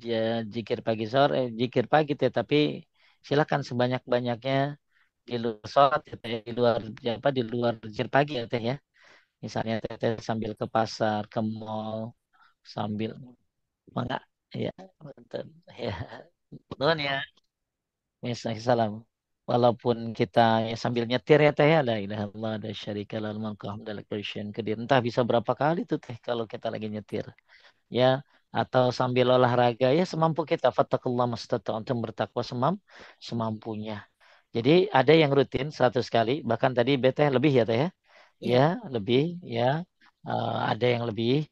zikir pagi sore, zikir pagi tetapi silakan sebanyak-banyaknya di luar sholat ya, Teh, di luar ya, apa di luar zikir pagi ya teh ya. Misalnya teh sambil ke pasar, ke mall, sambil mangga ya, betul ya. Betul ya. Misalnya salam. Walaupun kita ya sambil nyetir ya teh ya, la ilaha illallah ada syarika lahul mulku wa hamdalillah kulli syai'in qadir. Entah bisa berapa kali tuh teh kalau kita lagi nyetir. Ya, atau sambil olahraga ya semampu kita. Fattakullah mastata'tum, bertakwa semampunya. Jadi ada yang rutin 100 kali, bahkan tadi BT lebih ya teh ya. Ya, Iya. lebih ya. Ada yang lebih.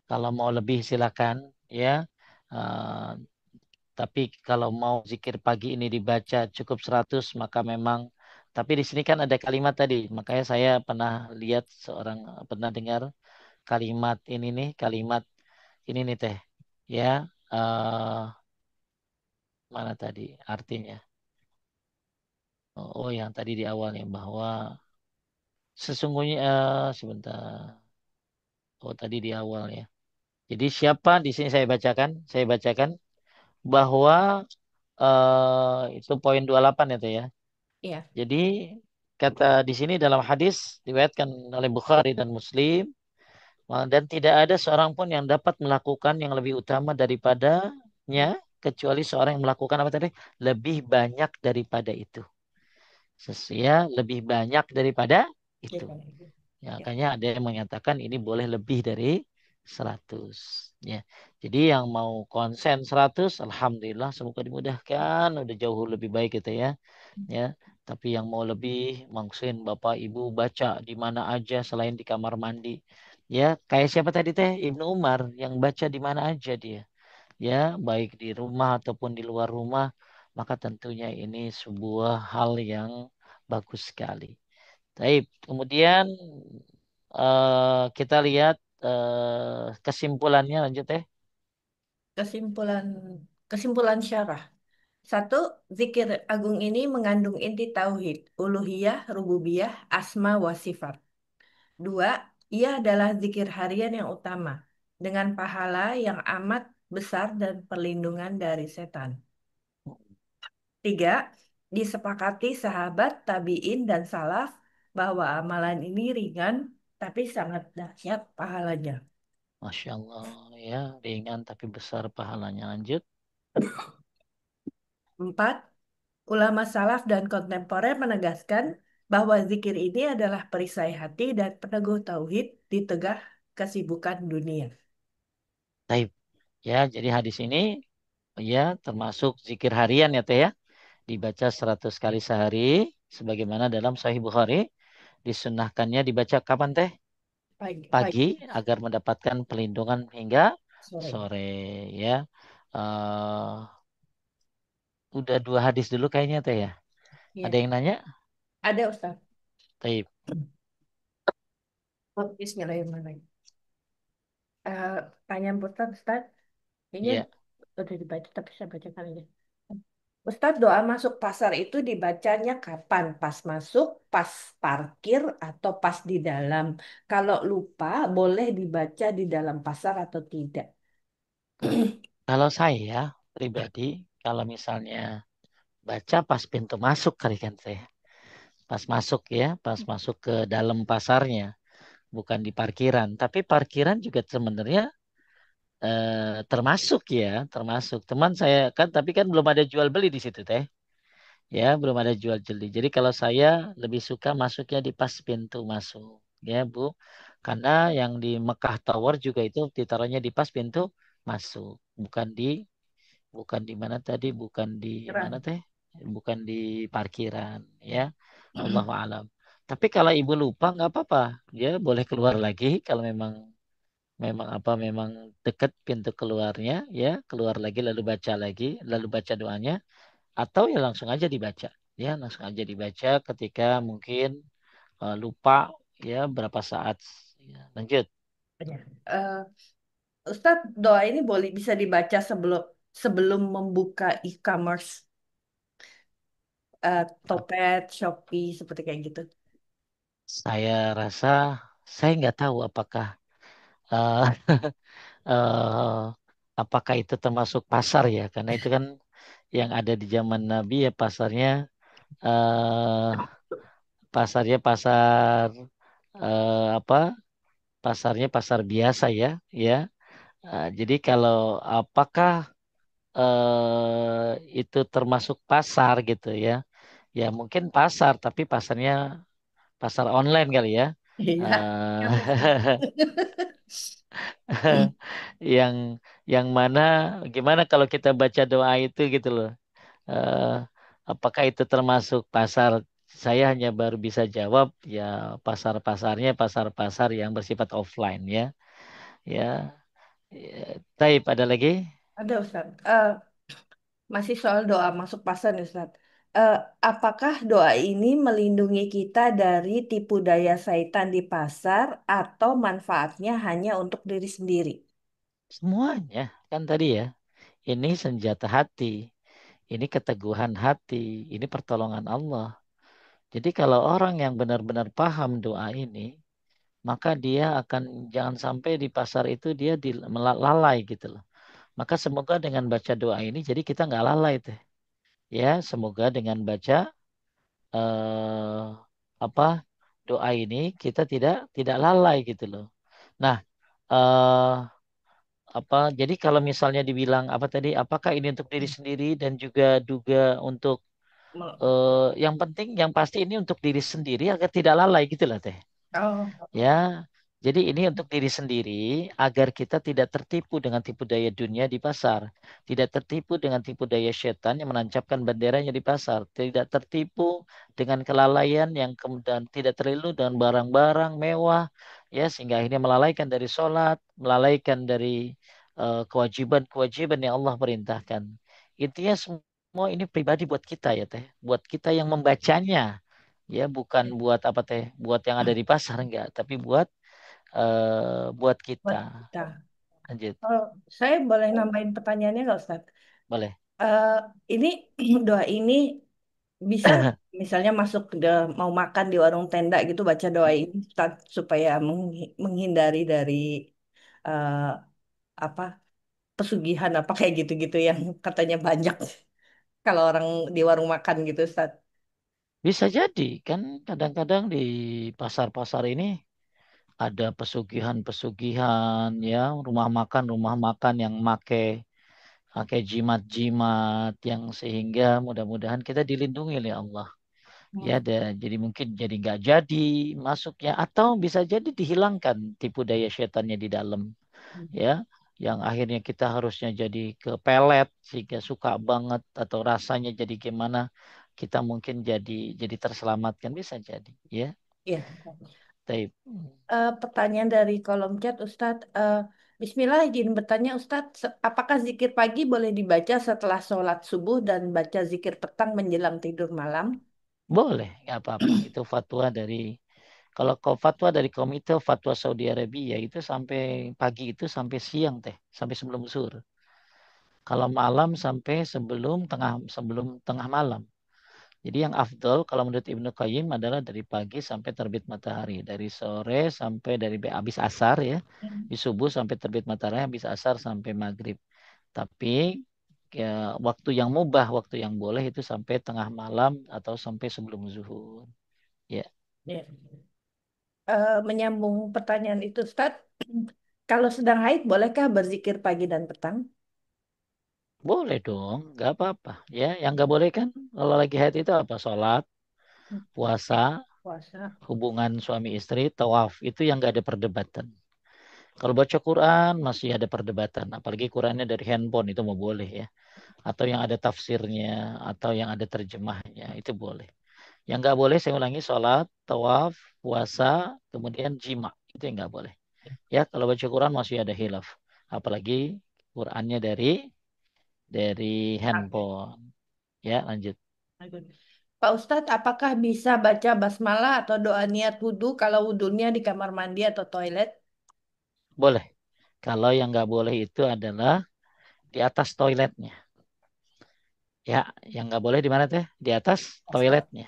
Kalau mau lebih silakan ya. Eh, tapi kalau mau zikir pagi ini dibaca cukup 100 maka memang Tapi di sini kan ada kalimat tadi, makanya saya pernah lihat seorang pernah dengar kalimat ini nih, kalimat ini nih teh, ya eh mana tadi artinya? Oh, oh, yang tadi di awalnya bahwa sesungguhnya sebentar. Oh tadi di awal ya. Jadi siapa di sini saya bacakan bahwa itu poin 28 itu ya. Iya. Jadi kata di sini dalam hadis diriwayatkan oleh Bukhari dan Muslim dan tidak ada seorang pun yang dapat melakukan yang lebih utama daripadanya kecuali seorang yang melakukan apa tadi? Lebih banyak daripada itu. Lebih banyak daripada itu. Iya. Ya, Ya. makanya ada yang mengatakan ini boleh lebih dari 100. Ya. Jadi yang mau konsen 100, Alhamdulillah semoga dimudahkan. Udah jauh lebih baik gitu ya. Ya. Tapi yang mau lebih, maksudin Bapak Ibu baca di mana aja selain di kamar mandi. Ya, kayak siapa tadi teh? Ibnu Umar yang baca di mana aja dia. Ya, baik di rumah ataupun di luar rumah. Maka tentunya ini sebuah hal yang bagus sekali. Baik, kemudian kita lihat kesimpulannya lanjut ya. Kesimpulan kesimpulan syarah. Satu, zikir agung ini mengandung inti tauhid, uluhiyah, rububiyah, asma wa sifat. Dua, ia adalah zikir harian yang utama dengan pahala yang amat besar dan perlindungan dari setan. Tiga, disepakati sahabat, tabi'in, dan salaf bahwa amalan ini ringan tapi sangat dahsyat pahalanya. Masya Allah ya, ringan tapi besar pahalanya lanjut. Empat, ulama salaf dan kontemporer menegaskan bahwa zikir ini adalah perisai hati dan peneguh tauhid di tengah kesibukan dunia. Taib. Ya, jadi hadis ini ya termasuk zikir harian ya teh ya. Dibaca 100 kali sehari sebagaimana dalam Sahih Bukhari. Disunnahkannya dibaca kapan teh? Pagi, Pagi pagi, agar mendapatkan pelindungan hingga sore. sore ya. Eh udah dua hadis dulu kayaknya teh ya. Ada Ya, yang nanya? ada Ustaz. Taib. Oh, Bismillahirrahmanirrahim. Eh, Pertanyaan Ustaz, Ustaz, ini Ya. udah dibaca tapi saya bacakan aja. Ustadz, doa masuk pasar itu dibacanya kapan? Pas masuk, pas parkir, atau pas di dalam? Kalau lupa, boleh dibaca di dalam pasar atau tidak? Kalau saya pribadi, kalau misalnya baca pas pintu masuk kali kan saya. Pas masuk ya, pas masuk ke dalam pasarnya, bukan di parkiran. Tapi parkiran juga sebenarnya termasuk ya, termasuk. Teman saya kan, tapi kan belum ada jual beli di situ teh. Ya, belum ada jual beli. Jadi kalau saya lebih suka masuknya di pas pintu masuk. Ya, Bu. Karena yang di Mekah Tower juga itu ditaruhnya di pas pintu masuk, bukan di bukan di mana tadi, bukan di mana Keren. teh, bukan di parkiran, ya. Allahu alam. Tapi kalau ibu lupa nggak apa-apa, ya boleh keluar lagi kalau memang memang apa memang dekat pintu keluarnya, ya keluar lagi lalu baca lagi, lalu baca doanya, atau ya langsung aja dibaca, ya langsung aja dibaca ketika mungkin lupa, ya berapa saat. Ya, lanjut. Ya. Eh, Ustadz, doa ini boleh bisa dibaca sebelum sebelum membuka e-commerce, Topet, Shopee, seperti kayak gitu. Saya rasa saya nggak tahu eh, eh, apakah itu termasuk pasar ya? Karena itu kan yang ada di zaman Nabi ya eh, pasarnya pasar apa? Pasarnya pasar biasa ya, ya. Jadi kalau apakah itu termasuk pasar gitu ya? Ya mungkin pasar, tapi pasarnya pasar online kali ya. Iya, ya bisa. Eh, yang yang mana gimana kalau kita baca doa itu gitu loh. Eh, apakah itu termasuk pasar? Saya hanya baru bisa jawab ya pasar-pasarnya pasar-pasar yang bersifat offline ya. Ya. Taib ada lagi? Ada Ustadz. Masih soal doa masuk pasar nih Ustadz. Eh, apakah doa ini melindungi kita dari tipu daya syaitan di pasar atau manfaatnya hanya untuk diri sendiri? Semuanya kan tadi ya. Ini senjata hati, ini keteguhan hati, ini pertolongan Allah. Jadi kalau orang yang benar-benar paham doa ini, maka dia akan jangan sampai di pasar itu dia lalai gitu loh. Maka semoga dengan baca doa ini jadi kita nggak lalai teh. Ya, semoga dengan baca eh, apa doa ini kita tidak lalai gitu loh. Nah, eh, jadi kalau misalnya dibilang apa tadi, apakah ini untuk diri sendiri dan juga untuk Me- yang penting yang pasti ini untuk diri sendiri agar tidak lalai gitu lah teh. Oh, Ya, jadi ini untuk diri sendiri agar kita tidak tertipu dengan tipu daya dunia di pasar, tidak tertipu dengan tipu daya setan yang menancapkan benderanya di pasar, tidak tertipu dengan kelalaian yang kemudian tidak terlalu dengan barang-barang mewah, ya sehingga akhirnya melalaikan dari sholat, melalaikan dari kewajiban-kewajiban yang Allah perintahkan. Intinya semua ini pribadi buat kita ya teh, buat kita yang membacanya. Ya, bukan buat apa teh, buat yang ada di pasar enggak, tapi buat kita. buat kita. Lanjut. Oh, saya boleh nambahin pertanyaannya nggak, Ustaz? Boleh. Eh, ini doa ini bisa nggak misalnya masuk ke mau makan di warung tenda gitu baca doa ini Ustaz, supaya menghindari dari eh, apa pesugihan apa kayak gitu-gitu yang katanya banyak kalau orang di warung makan gitu Ustaz. Bisa jadi kan kadang-kadang di pasar-pasar ini ada pesugihan-pesugihan ya, rumah makan yang pakai jimat-jimat yang sehingga mudah-mudahan kita dilindungi oleh Allah. Ya, Hmm. jadi mungkin jadi nggak jadi masuknya atau bisa jadi dihilangkan tipu daya setannya di dalam. Ya, yang akhirnya kita harusnya jadi ke pelet sehingga suka banget atau rasanya jadi gimana kita mungkin jadi terselamatkan bisa jadi ya. Iya. Taib. Pertanyaan dari kolom chat Ustadz. Bismillah izin bertanya Ustadz, apakah zikir pagi boleh dibaca setelah sholat subuh dan baca zikir petang menjelang tidur malam? Boleh, nggak apa-apa. Itu fatwa dari kalau fatwa dari Komite Fatwa Saudi Arabia itu sampai pagi itu sampai siang teh, sampai sebelum zuhur. Kalau malam sampai sebelum tengah malam. Jadi yang afdol kalau menurut Ibnu Qayyim adalah dari pagi sampai terbit matahari, dari sore sampai habis asar ya, Hmm. di subuh sampai terbit matahari, habis asar sampai maghrib. Tapi ya, waktu yang mubah, waktu yang boleh itu sampai tengah malam atau sampai sebelum zuhur. Ya, Ya. Menyambung pertanyaan itu Ustadz, kalau sedang haid bolehkah berzikir pagi dan petang? boleh dong, nggak apa-apa. Ya, yang nggak boleh kan kalau lagi haid itu apa? Sholat, puasa, Puasa. hubungan suami istri, tawaf itu yang nggak ada perdebatan. Kalau baca Quran masih ada perdebatan, apalagi Qurannya dari handphone itu mau boleh ya. Atau yang ada tafsirnya, atau yang ada terjemahnya, itu boleh. Yang nggak boleh saya ulangi sholat, tawaf, puasa, kemudian jima, itu yang nggak boleh. Ya kalau baca Quran masih ada hilaf, apalagi Qurannya dari handphone. Ya lanjut. Pak Ustadz, apakah bisa baca basmalah atau doa niat wudhu kalau wudhunya di kamar mandi atau toilet? Boleh. Kalau yang nggak boleh itu adalah di atas toiletnya. Ya, yang nggak boleh di mana teh? Di atas Pasal. toiletnya.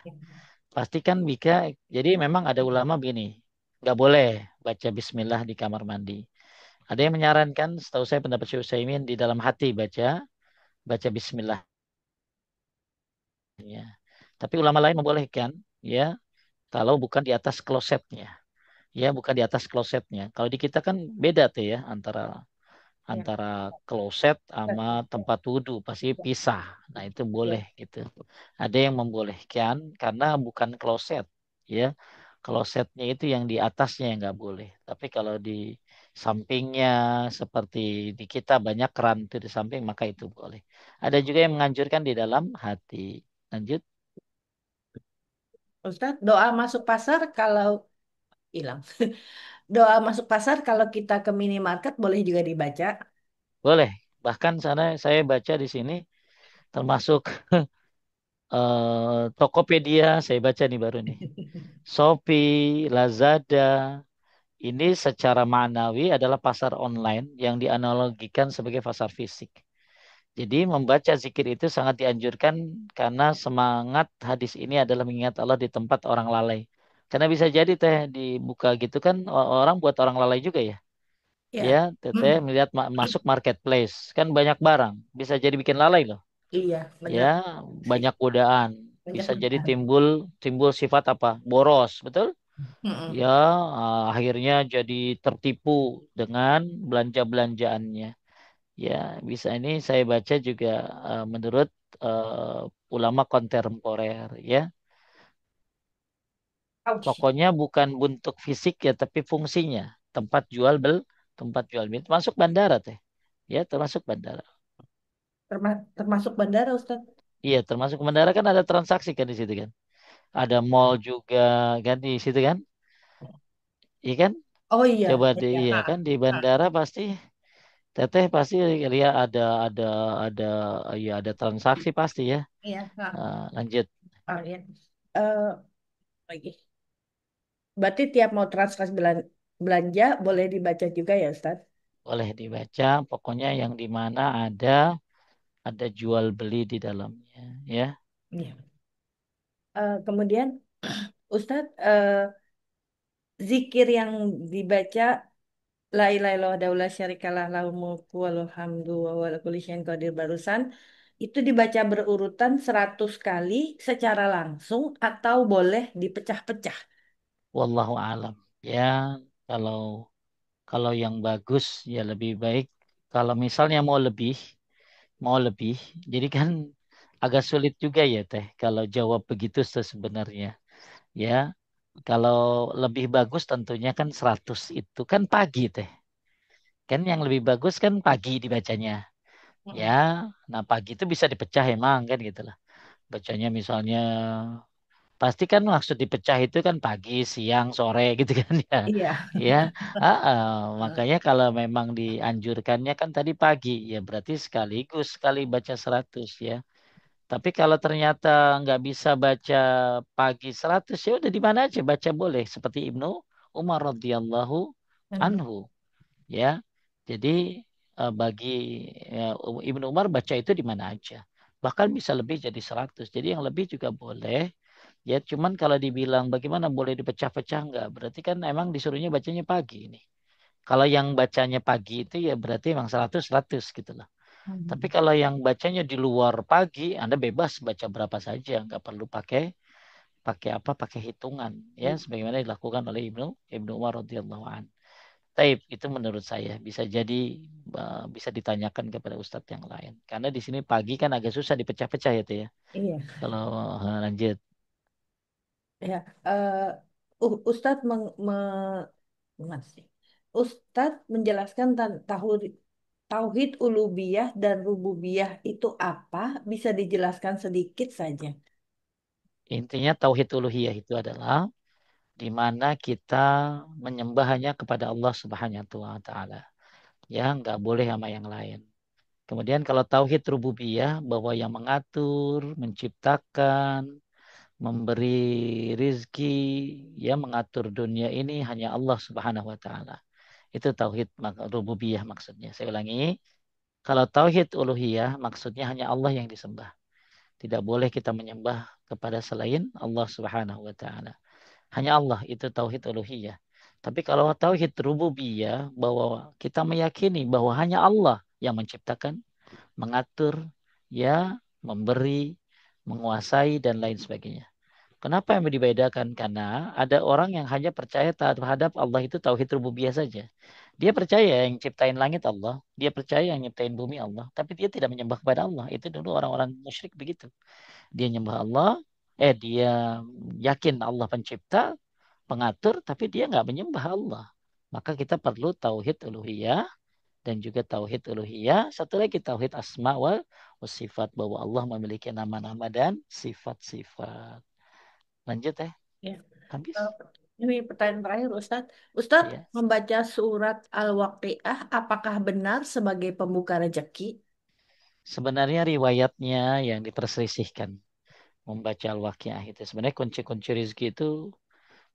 Pastikan Bika, jadi memang ada ulama begini, nggak boleh baca bismillah di kamar mandi. Ada yang menyarankan, setahu saya pendapat Syekh Utsaimin di dalam hati baca bismillahnya. Tapi ulama lain membolehkan, ya, kalau bukan di atas klosetnya. Ya, bukan di atas klosetnya. Kalau di kita kan beda tuh ya antara Ya. antara kloset sama tempat wudhu pasti pisah. Nah, itu boleh Ya. gitu. Ada yang membolehkan karena bukan kloset, ya. Klosetnya itu yang di atasnya yang nggak boleh. Tapi kalau di sampingnya seperti di kita banyak keran itu di samping maka itu boleh. Ada juga yang menganjurkan di dalam hati. Lanjut, Ustadz, doa masuk pasar kalau hilang. Doa masuk pasar kalau kita ke minimarket boleh juga dibaca. boleh. Bahkan sana saya baca di sini termasuk Tokopedia saya baca nih baru nih. Shopee, Lazada, ini secara maknawi adalah pasar online yang dianalogikan sebagai pasar fisik. Jadi membaca zikir itu sangat dianjurkan karena semangat hadis ini adalah mengingat Allah di tempat orang lalai. Karena bisa jadi teh dibuka gitu kan orang buat orang lalai juga ya. Ya, Ya, teteh melihat masuk marketplace kan banyak barang, bisa jadi bikin lalai loh. iya, Ya, benar sih. banyak godaan, Banyak bisa jadi benar. timbul timbul sifat apa? Boros, betul? Mm-mm. Ya, akhirnya jadi tertipu dengan belanja-belanjaannya. Ya, bisa ini saya baca juga menurut ulama kontemporer ya. Ouch. Pokoknya bukan bentuk fisik ya, tapi fungsinya. Tempat jual tempat jual beli. Termasuk bandara teh. Ya, termasuk bandara. Termasuk bandara, Ustaz. Iya, termasuk bandara kan ada transaksi kan di situ kan. Ada mall juga kan di situ kan. Iya kan? Oh iya, Coba di iya. iya Ha, kan di ha. bandara pasti teteh pasti lihat ada ya ada transaksi pasti ya. Iya, ha. Lanjut. Oh iya. Lagi. Berarti tiap mau transaksi belanja boleh dibaca juga ya, Ustaz? Boleh dibaca pokoknya yang di mana ada jual beli di dalamnya ya. Iya. Kemudian, Ustadz, zikir yang dibaca La ilaha illallah daulah syarikalah lahul mulku walul hamdu wa huwa ala kulli syai'in qadir barusan itu dibaca berurutan 100 kali secara langsung atau boleh dipecah-pecah. Wallahu alam. Ya, kalau kalau yang bagus ya lebih baik kalau misalnya mau lebih. Jadi kan agak sulit juga ya Teh kalau jawab begitu sebenarnya. Ya, kalau lebih bagus tentunya kan 100 itu kan pagi Teh. Kan yang lebih bagus kan pagi dibacanya. Ya, Mm-mm. nah pagi itu bisa dipecah emang kan gitu lah. Bacanya misalnya pasti kan maksud dipecah itu kan pagi, siang, sore gitu kan ya. Iya. Ya, Heeh. makanya kalau memang dianjurkannya kan tadi pagi, ya berarti sekaligus sekali baca 100 ya. Tapi kalau ternyata nggak bisa baca pagi 100 ya udah di mana aja baca boleh. Seperti Ibnu Umar radhiyallahu Mhm. anhu ya. Jadi bagi Ibnu Umar baca itu di mana aja. Bahkan bisa lebih jadi 100. Jadi yang lebih juga boleh. Ya, cuman kalau dibilang bagaimana boleh dipecah-pecah enggak? Berarti kan emang disuruhnya bacanya pagi ini. Kalau yang bacanya pagi itu ya berarti emang 100 gitu loh. Tapi Mhm. kalau yang bacanya di luar pagi, Anda bebas baca berapa saja, nggak perlu pakai pakai apa? Pakai hitungan ya, sebagaimana dilakukan oleh Ibnu Ibnu Umar radhiyallahu an. Taib itu menurut saya bisa jadi bisa ditanyakan kepada ustadz yang lain. Karena di sini pagi kan agak susah dipecah-pecah ya, Teh, ya. Iya. Kalau lanjut. Ya. Ustadz Masih. Ustadz menjelaskan tauhid uluhiyah dan rububiyah itu apa? Bisa dijelaskan sedikit saja. Intinya tauhid uluhiyah itu adalah di mana kita menyembah hanya kepada Allah Subhanahu wa taala. Ya, nggak boleh sama yang lain. Kemudian kalau tauhid rububiyah bahwa yang mengatur, menciptakan, memberi rizki, ya mengatur dunia ini hanya Allah Subhanahu wa taala. Itu tauhid rububiyah maksudnya. Saya ulangi, kalau tauhid uluhiyah maksudnya hanya Allah yang disembah. Tidak boleh kita menyembah kepada selain Allah Subhanahu wa taala. Hanya Allah itu tauhid uluhiyah. Tapi kalau tauhid rububiyah bahwa kita meyakini bahwa hanya Allah yang menciptakan, mengatur, ya, memberi, menguasai dan lain sebagainya. Kenapa yang dibedakan? Karena ada orang yang hanya percaya terhadap Allah itu tauhid rububiyah saja. Dia percaya yang ciptain langit Allah, dia percaya yang nyiptain bumi Allah, tapi dia tidak menyembah kepada Allah. Itu dulu orang-orang musyrik begitu. Dia nyembah Allah, dia yakin Allah pencipta, pengatur, tapi dia nggak menyembah Allah. Maka kita perlu tauhid uluhiyah dan juga tauhid uluhiyah. Satu lagi tauhid asma wa sifat bahwa Allah memiliki nama-nama dan sifat-sifat. Lanjut ya. Ya. Habis. Eh, Ini pertanyaan terakhir, Ustadz. Ustadz Ya. membaca surat Al-Waqiah apakah benar sebagai pembuka rezeki? Sebenarnya riwayatnya yang diperselisihkan. membaca Al-Waqiah itu. Sebenarnya kunci-kunci rezeki itu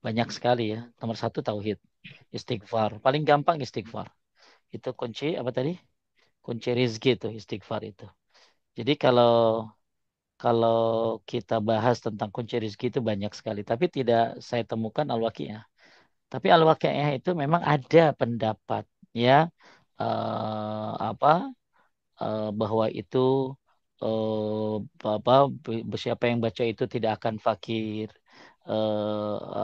banyak sekali ya. Nomor satu tauhid, istighfar. Paling gampang istighfar. Itu kunci apa tadi? Kunci rezeki itu istighfar itu. Jadi kalau kalau kita bahas tentang kunci rezeki itu banyak sekali, tapi tidak saya temukan Al-Waqiah. Tapi Al-Waqiah itu memang ada pendapat ya apa bahwa itu apa siapa yang baca itu tidak akan fakir.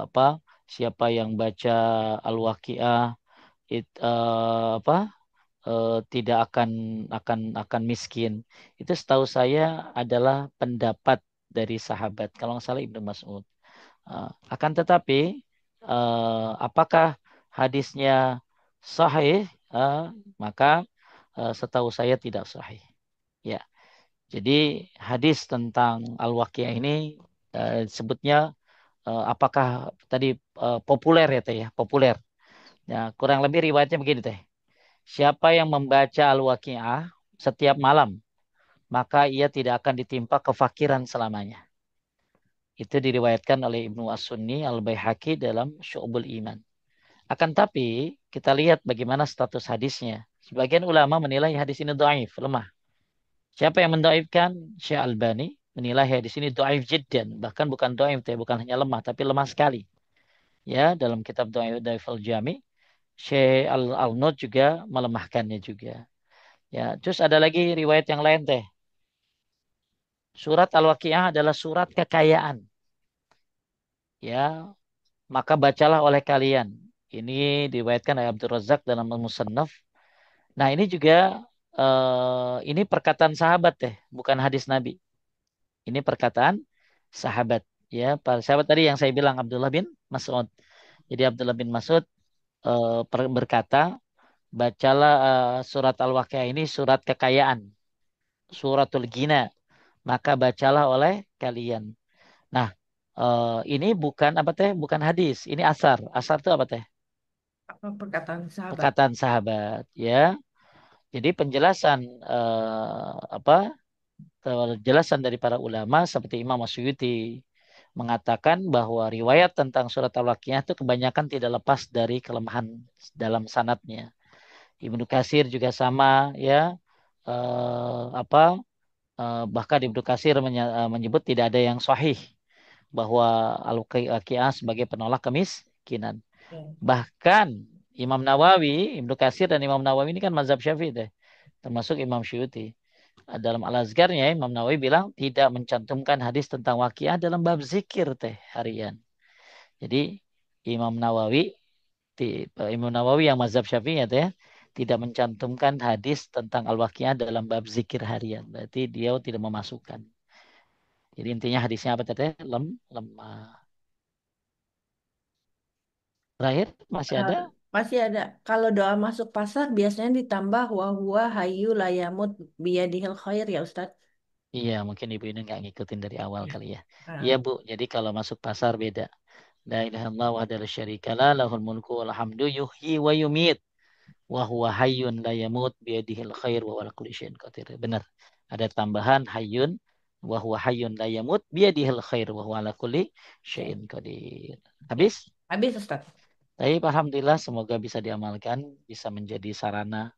Apa siapa yang baca Al-Waqiah apa tidak akan miskin. Itu setahu saya adalah pendapat dari sahabat kalau nggak salah Ibnu Mas'ud. Akan tetapi apakah hadisnya sahih? Maka setahu saya tidak sahih. Ya, jadi hadis tentang Al-Waqiah ini sebutnya apakah tadi populer ya teh ya, populer. Ya, kurang lebih riwayatnya begini teh. Siapa yang membaca Al-Waqiah setiap malam, maka ia tidak akan ditimpa kefakiran selamanya. Itu diriwayatkan oleh Ibnu As-Sunni Al-Baihaqi dalam Syu'bul Iman. Akan tapi kita lihat bagaimana status hadisnya. Sebagian ulama menilai hadis ini dhaif, lemah. Siapa yang mendaifkan? Syekh Albani menilai hadis ini dhaif jiddan, bahkan bukan dhaif, bukan hanya lemah tapi lemah sekali. Ya, dalam kitab Dhaif al-Jami, Syekh Al-Nud juga melemahkannya juga. Ya, terus ada lagi riwayat yang lain teh. Surat Al-Waqiah adalah surat kekayaan. Ya, maka bacalah oleh kalian. Ini diriwayatkan oleh Abdul Razak dalam Musannaf. Nah, ini juga ini perkataan sahabat teh, bukan hadis Nabi. Ini perkataan sahabat. Ya, para sahabat tadi yang saya bilang Abdullah bin Mas'ud. Jadi Abdullah bin Mas'ud berkata, bacalah surat Al-Waqiah ini surat kekayaan, suratul Gina. Maka bacalah oleh kalian. Nah, ini bukan apa teh? Bukan hadis. Ini asar. Asar itu apa teh? Apa perkataan sahabat? Perkataan sahabat. Ya. Jadi penjelasan apa? Penjelasan dari para ulama seperti Imam Masyuti mengatakan bahwa riwayat tentang surat Al-Waqiah itu kebanyakan tidak lepas dari kelemahan dalam sanatnya. Ibnu Katsir juga sama ya. Apa bahkan Ibnu Katsir menyebut tidak ada yang sahih bahwa Al-Waqiah sebagai penolak kemiskinan. Ya. Bahkan Imam Nawawi, Ibnu Katsir dan Imam Nawawi ini kan mazhab Syafi'i deh, termasuk Imam Syuuti. Dalam Al-Azkarnya Imam Nawawi bilang tidak mencantumkan hadis tentang waqiah dalam bab zikir teh harian. Jadi Imam Nawawi Imam Nawawi yang mazhab Syafi'i ya teh tidak mencantumkan hadis tentang al-waqiah dalam bab zikir harian. Berarti dia tidak memasukkan. Jadi intinya hadisnya apa teh? Lemah. Terakhir masih Eh, ada? masih ada. Kalau doa masuk pasar biasanya ditambah wa huwa hayyu la yamut biyadihil khair ya Ustadz. Iya, mungkin ibu ini nggak ngikutin dari awal Ya. kali ya. Iya Ah, Bu, jadi kalau masuk pasar beda. La ilaha illallah wahdahu la syarikalah lahul mulku wal hamdu yuhyi wa yumit wa huwa hayyun la yamut biyadihil khair wa ala kulli syai'in qadir. Benar. Ada tambahan hayyun wa huwa hayyun la yamut biyadihil khair wa huwa ala kulli ya. syai'in qadir. Ya. Habis? Habis Ustadz. Tapi alhamdulillah semoga bisa diamalkan, bisa menjadi sarana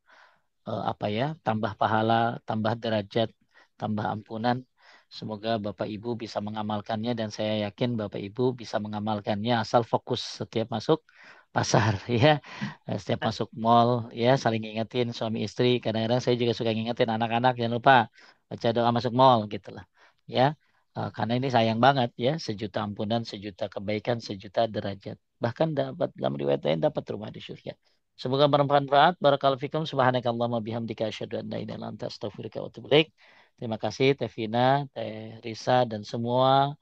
apa ya, tambah pahala, tambah derajat, tambah ampunan. Semoga Bapak Ibu bisa mengamalkannya dan saya yakin Bapak Ibu bisa mengamalkannya asal fokus setiap masuk pasar ya. Setiap masuk mall ya saling ingetin suami istri. Kadang-kadang saya juga suka ngingetin anak-anak jangan lupa baca doa masuk mall gitu lah. Ya. Karena ini sayang banget ya, sejuta ampunan, sejuta kebaikan, sejuta derajat. Bahkan dapat dalam riwayat lain dapat rumah di surga. Semoga bermanfaat. Barakallahu fikum. Subhanakallahumma bihamdika asyhadu an la ilaha illa anta astaghfiruka wa atubu ilaik. Terima kasih Teh Vina, Teh Risa dan semua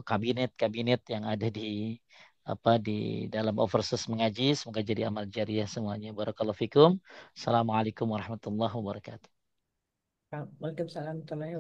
kabinet-kabinet yang ada di apa di dalam overseas mengaji. Semoga jadi amal jariah semuanya. Barakallahu fikum. Assalamualaikum warahmatullahi wabarakatuh. Waalaikumsalam warahmatullahi